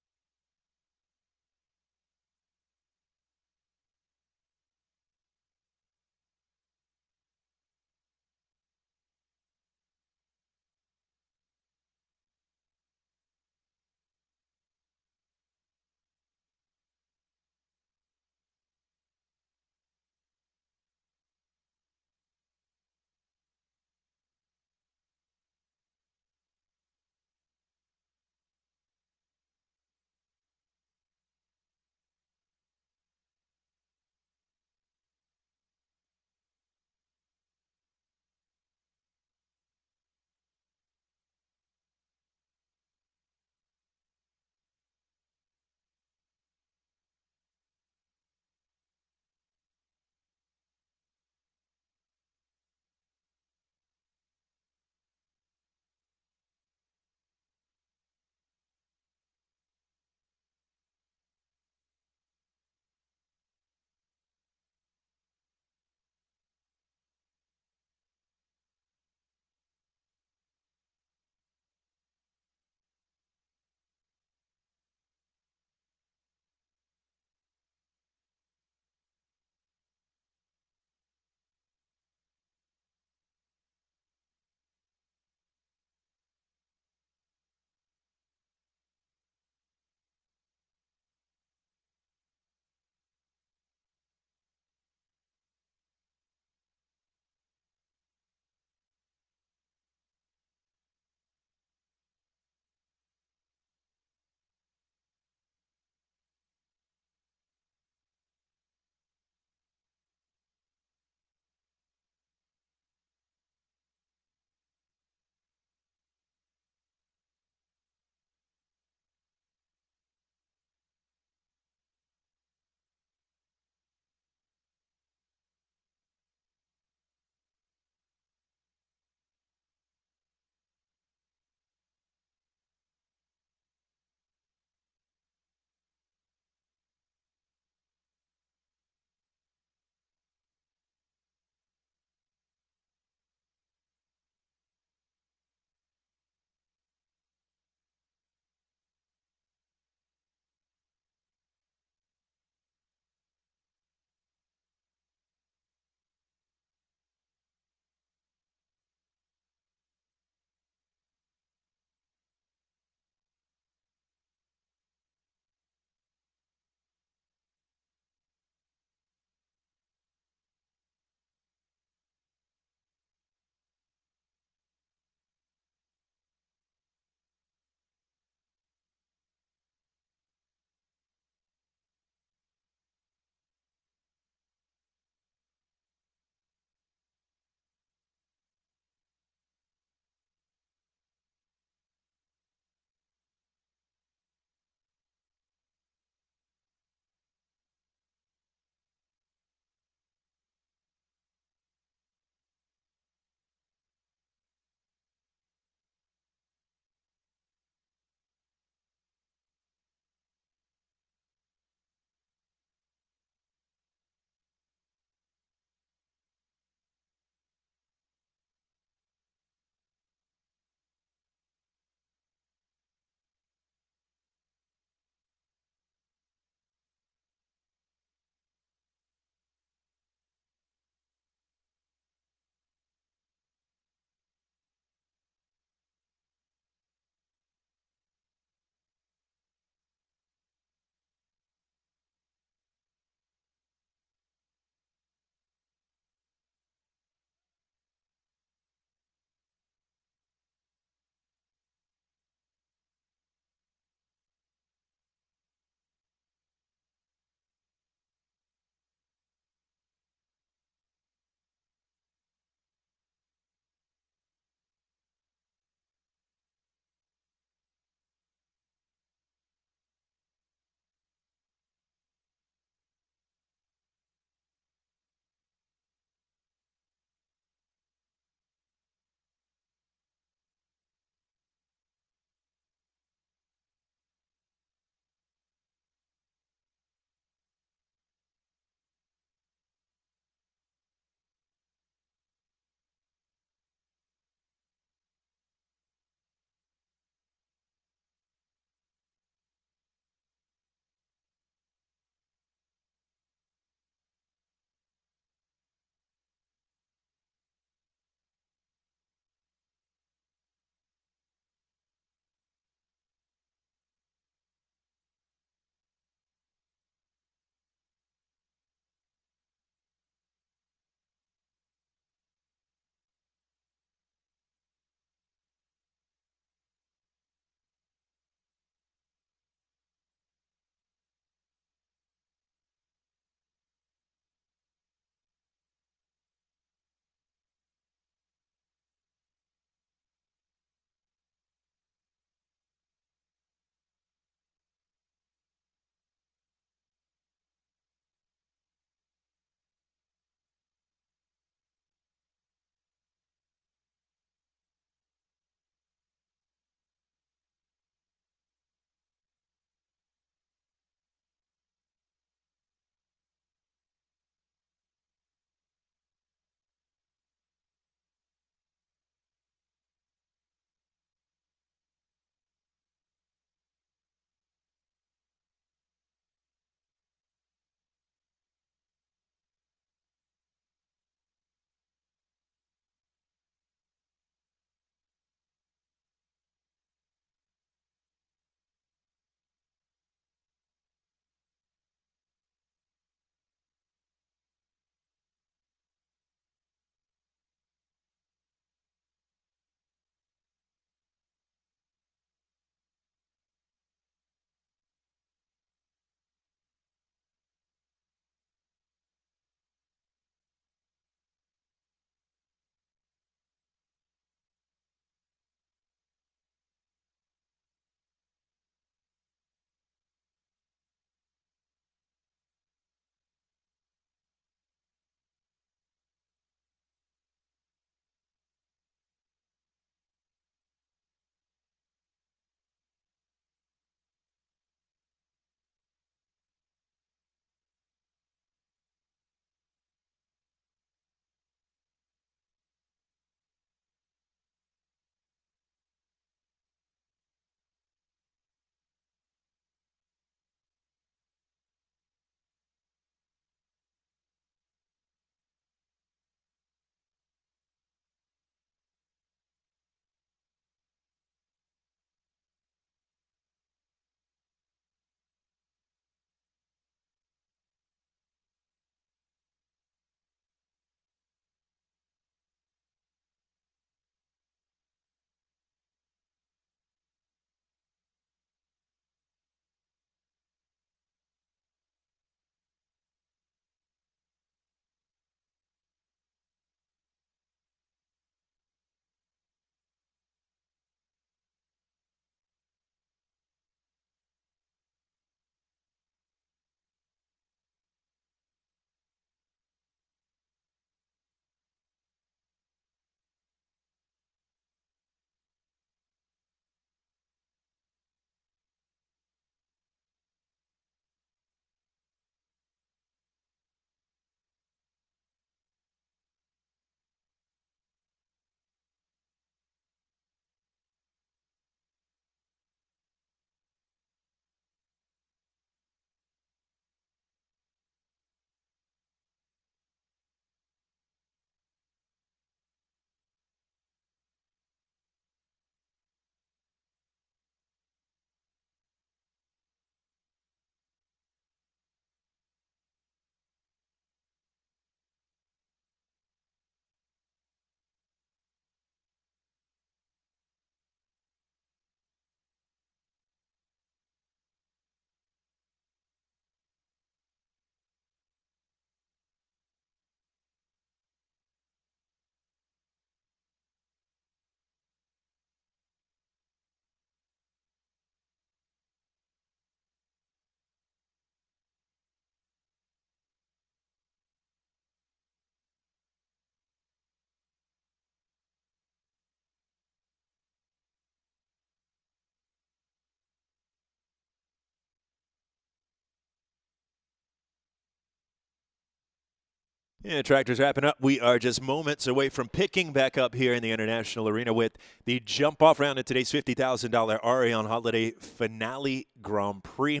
Yeah, tractors wrapping up. We are just moments away from picking back up here in the International Arena with the jump-off round in today's $50,000 Arion Holiday Finale Grand Prix.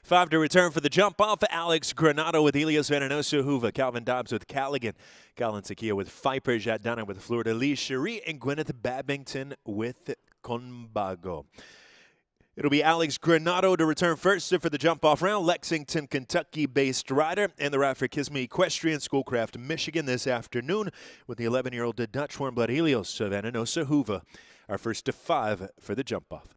5 to return for the jump-off. Alex Granado with Helios Venenoso Hoover. Calvin Dobbs with Callaghan. Colin Sakia with Viper. Jad Dunham with Florida Lee. Cherie and Gwyneth Babington with Conbago. It'll be Alex Granado to return first for the jump-off round. Lexington, Kentucky-based rider and the ride for Kisme Equestrian Schoolcraft, Michigan this afternoon with the 11-year-old Dutch warm-blood Helios Venenosa Hoover. Our first to 5 for the jump-off.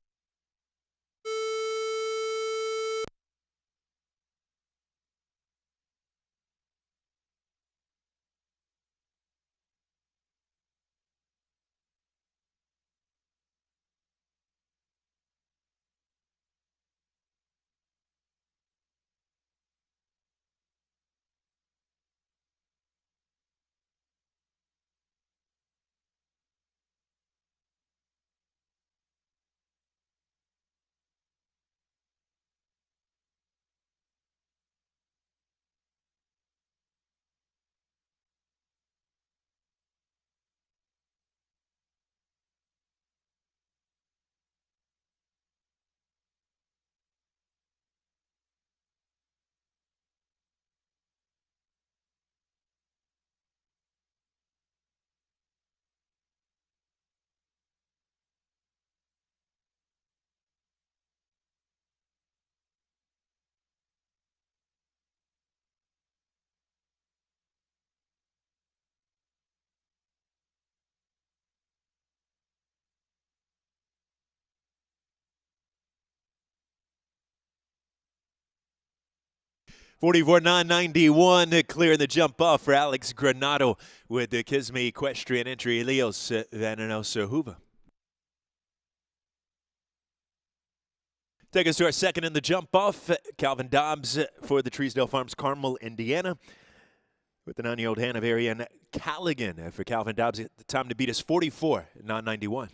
$44,991 clearing the jump off for Alex Granado with the Kisme Equestrian entry. Helios Venenosa Hoover. Take us to our second in the jump off. Calvin Dobbs for the Treesdale Farms, Carmel, Indiana. With the 9-year-old Hanoverian Callaghan for Calvin Dobbs. The time to beat is 44,991.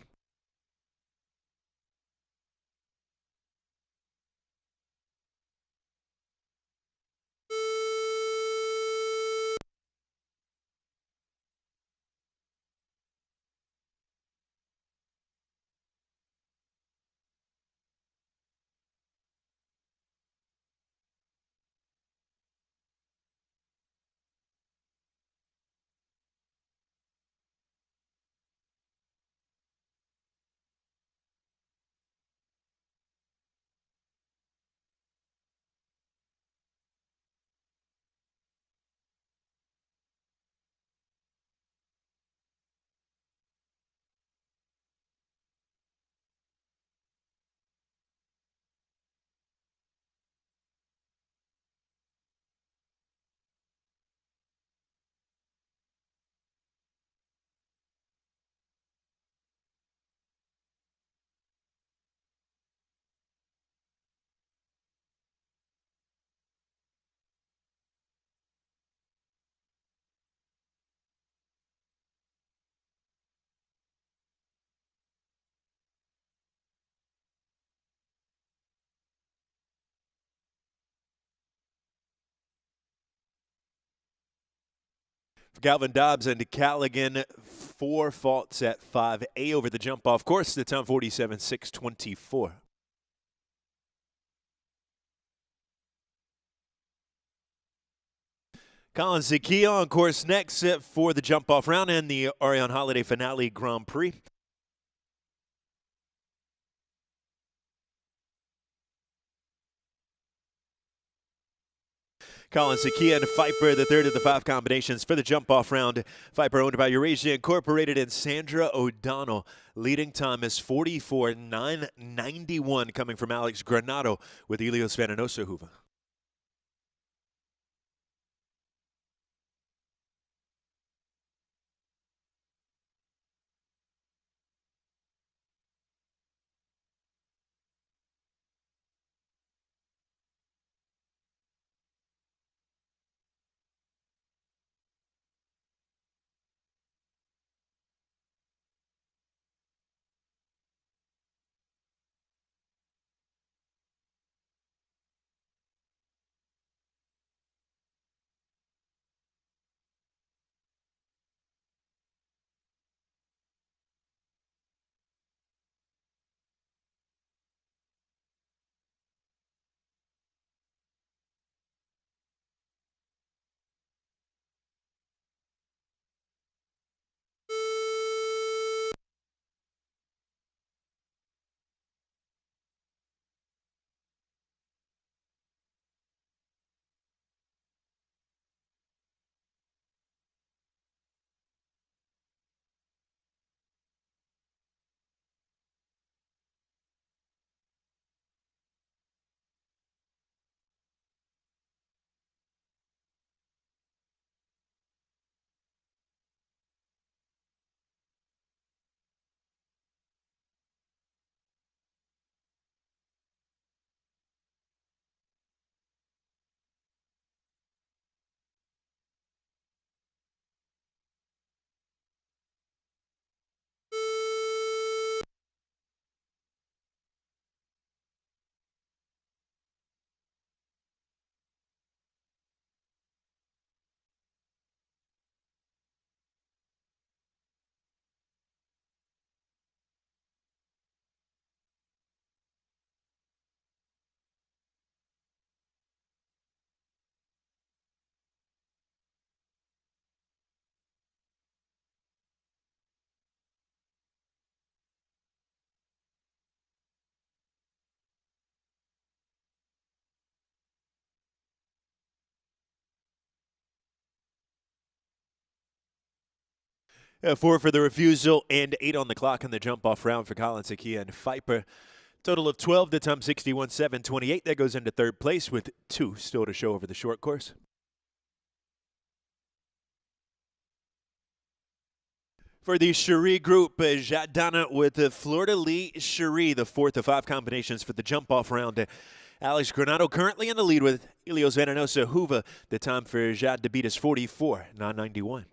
For Calvin Dobbs and Callaghan, 4 faults at 5A over the jump off course. The time 47,624. Colin Zakia on course next for the jump off round and the Arion Holiday Finale Grand Prix. Colin Sakia and Viper, the third of the 5 combinations for the jump-off round. Viper owned by Eurasia Incorporated and Sandra O'Donnell. Leading time is 44,991 coming from Alex Granado with Helios Venenosa Hoover. 4 for the refusal and 8 on the clock in the jump-off round for Collins, Akia, and Pfeiffer. Total of 12, the time 61.728. That goes into third place with 2 still to show over the short course. For the Cherie group, Jadana with the Fleur-de-Lis Cherie, the 4th of 5 combinations for the jump-off round. Alex Granado currently in the lead with Ilios Venenosa Huva. The time for Jad to beat is 44.991.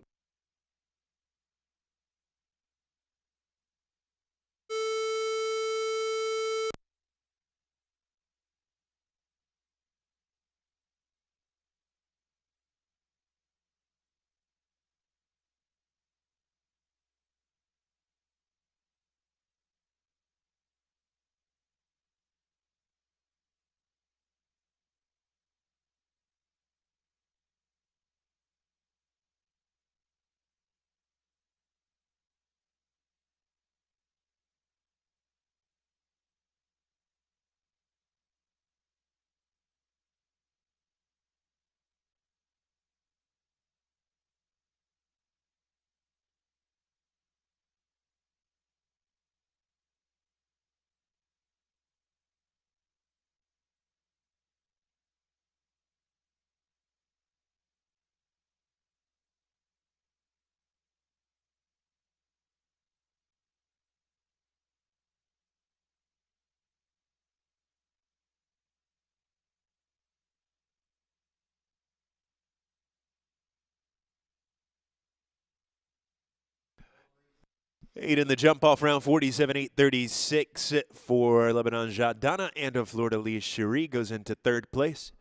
Eight in the jump-off round, 47.836 for Lebanon Jadana, and a Fleur-de-Lis Cherie goes into third place.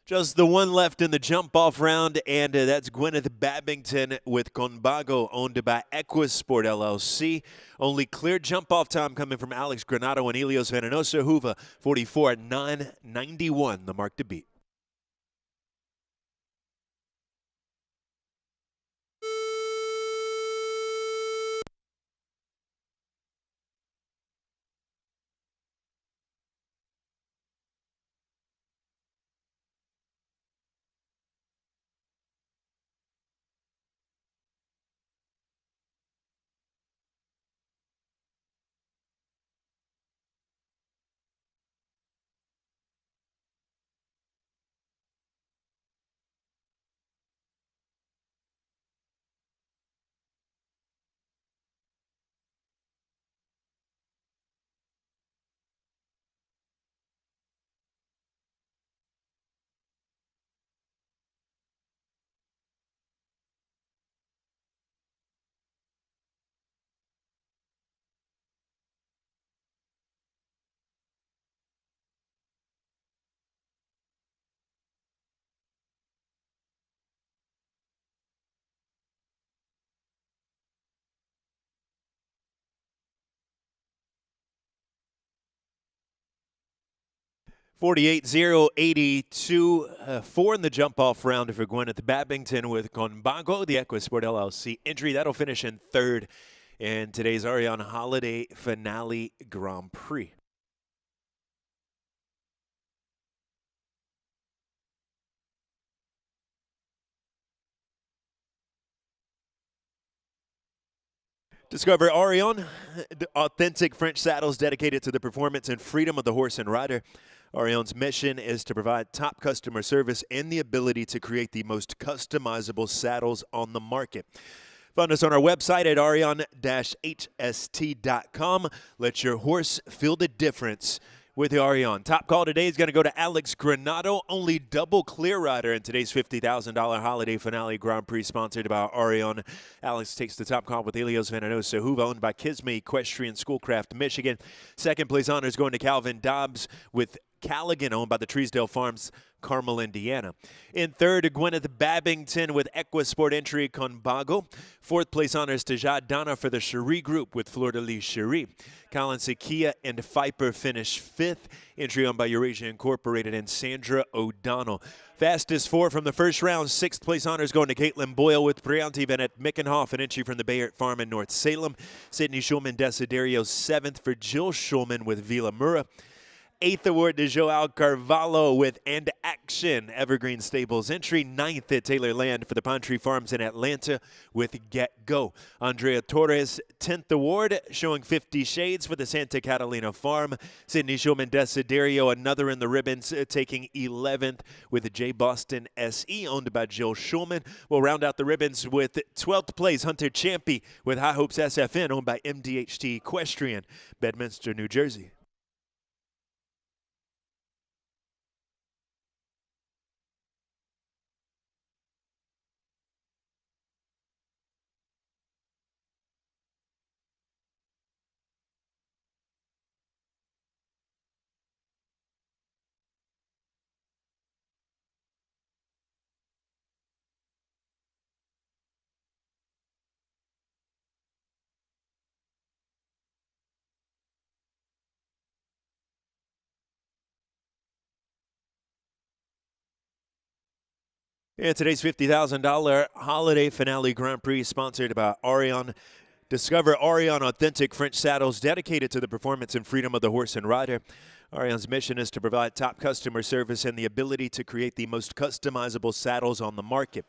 Just the one left in the jump-off round, and that's Gwyneth Babington with Conbago, owned by Equisport LLC. Only clear jump-off time coming from Alex Granado and Ilios Venenosa Huva, 44.991, the mark to beat. $48,082, 4 in the jump-off round for Gwyneth Babington with Conbago, the Equisport LLC entry. That'll finish in third in today's Arion Holiday Finale Grand Prix. Discover Arion, the authentic French saddles dedicated to the performance and freedom of the horse and rider. Arion's mission is to provide top customer service and the ability to create the most customizable saddles on the market. Find us on our website at arion-hst.com. Let your horse feel the difference with the Arion. Top call today is going to go to Alex Granado, only double clear rider in today's $50,000 Holiday Finale Grand Prix sponsored by Arion. Alex takes the top call with Ilios Venenosa Huva, owned by Kisme Equestrian Schoolcraft, Michigan. Second place honors going to Calvin Dobbs with Callaghan, owned by the Treesdale Farms, Carmel, Indiana. In third, Gwyneth Babington with Equisport entry Conbago. Fourth place honors to Jadana for the Cherie group with Fleur-de-Lis Cherie. Colin Sakia and Pfeiffer finish fifth. Entry owned by Eurasia Incorporated and Sandra O'Donnell. Fastest 4 from the first round. Sixth place honors going to Caitlin Boyle with Prianti Venet Mickenhoff, an entry from the Bayard Farm in North Salem. Sydney Schulman Desiderio 7th for Jill Schulman with Vila Mura. 8th award to Joao Carvalho with And Action, Evergreen Stables entry. 9th at Taylor Land for the Pine Tree Farms in Atlanta with Get Go. Andrea Torres, 10th award, showing 50 Shades for the Santa Catalina Farm. Sydney Shulman Desiderio, another in the ribbons, taking 11th with J Boston SE, owned by Jill Shulman. We'll round out the ribbons with 12th place Hunter Champy with High Hopes SFN, owned by MDHT Equestrian, Bedminster, New Jersey. And today's $50,000 holiday finale Grand Prix sponsored by Arion. Discover Arion authentic French saddles dedicated to the performance and freedom of the horse and rider. Arion's mission is to provide top customer service and the ability to create the most customizable saddles on the market.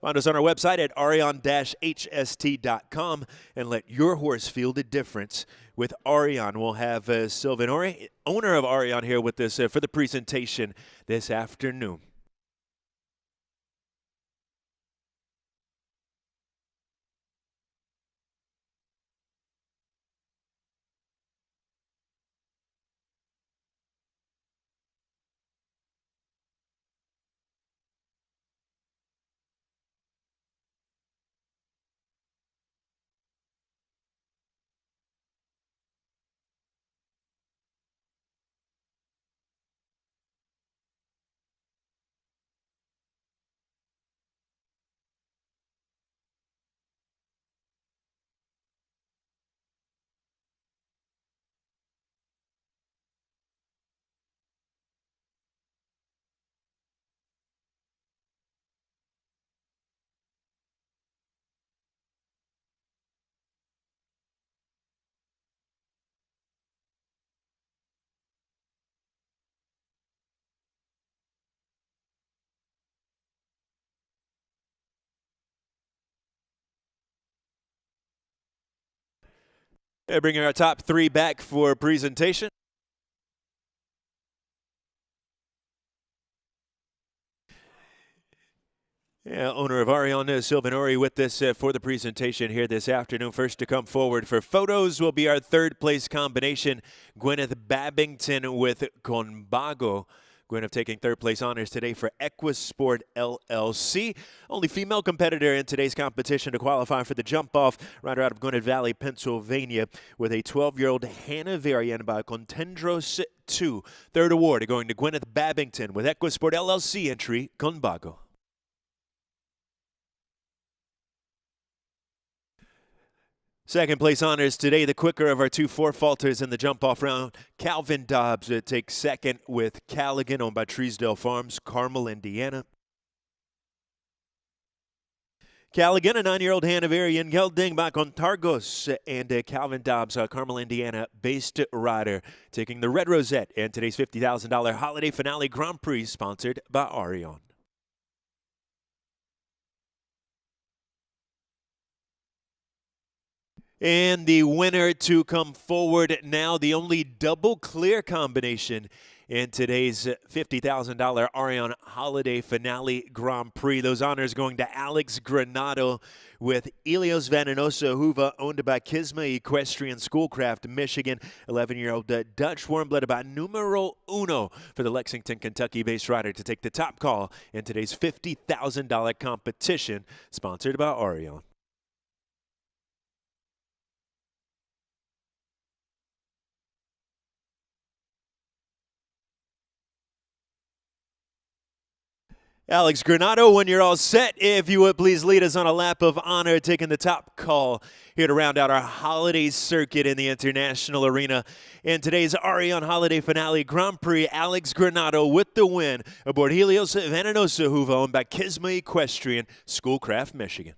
Find us on our website at arion-hst.com and let your horse feel the difference with Arion. We'll have Sylvan Ori, owner of Arion, here with us for the presentation this afternoon. Bringing our top three back for presentation. Yeah, owner of Arion, Sylvan Ori, with us for the presentation here this afternoon. First to come forward for photos will be our third place combination, Gwyneth Babington with Conbago. Gwyneth taking third place honors today for Equisport LLC. Only female competitor in today's competition to qualify for the jump off, rider out of Gwinnett Valley, Pennsylvania, with a 12-year-old Hanoverian by Contendros 2. Third award going to Gwyneth Babington with Equisport LLC entry, Conbago. Second place honors today, the quicker of our two four-falters in the jump-off round. Calvin Dobbs takes second with Callaghan, owned by Treesdale Farms, Carmel, Indiana. Callaghan, a 9-year-old Hanoverian, gelding by Contargos, and Calvin Dobbs, Carmel, Indiana-based rider, taking the red rosette in today's $50,000 holiday finale Grand Prix, sponsored by Arion. And the winner to come forward now, the only double clear combination in today's $50,000 Arion Holiday Finale Grand Prix. Those honors going to Alex Granado with Ilios Venenosa Huva, owned by Kisma Equestrian Schoolcraft, Michigan. 11-year-old Dutch warm-blooded by Numero Uno for the Lexington, Kentucky-based rider to take the top call in today's $50,000 competition, sponsored by Arion. Alex Granado, when you're all set, if you would please lead us on a lap of honor, taking the top call here to round out our holiday circuit in the International Arena. In today's Arion Holiday Finale Grand Prix, Alex Granado with the win aboard Helios Venenosa Huva, owned by Kisma Equestrian, Schoolcraft, Michigan.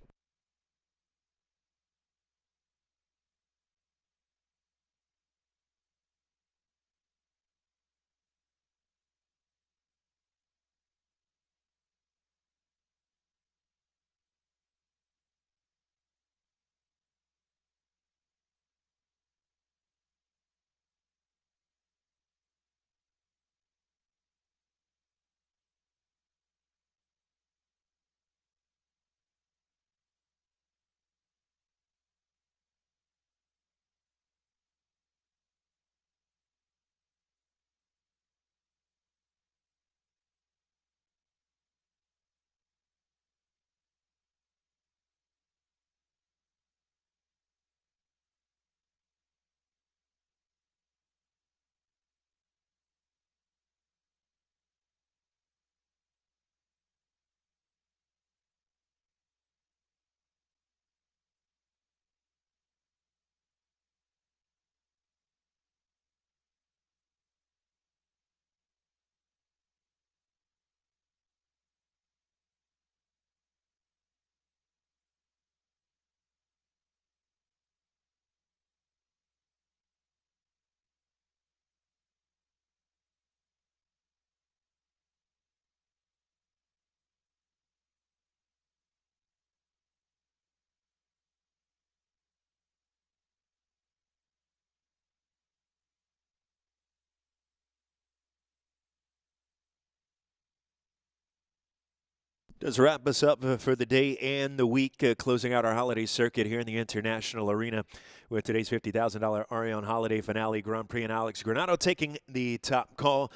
Does wrap us up for the day and the week, closing out our holiday circuit here in the International Arena with today's $50,000 Arion Holiday Finale Grand Prix, and Alex Granado taking the top call.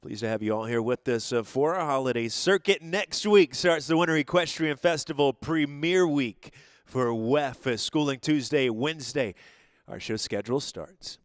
Pleased to have you all here with us for our holiday circuit. Next week starts the Winter Equestrian Festival Premier Week for WEF, Schooling Tuesday, Wednesday. Our show schedule starts.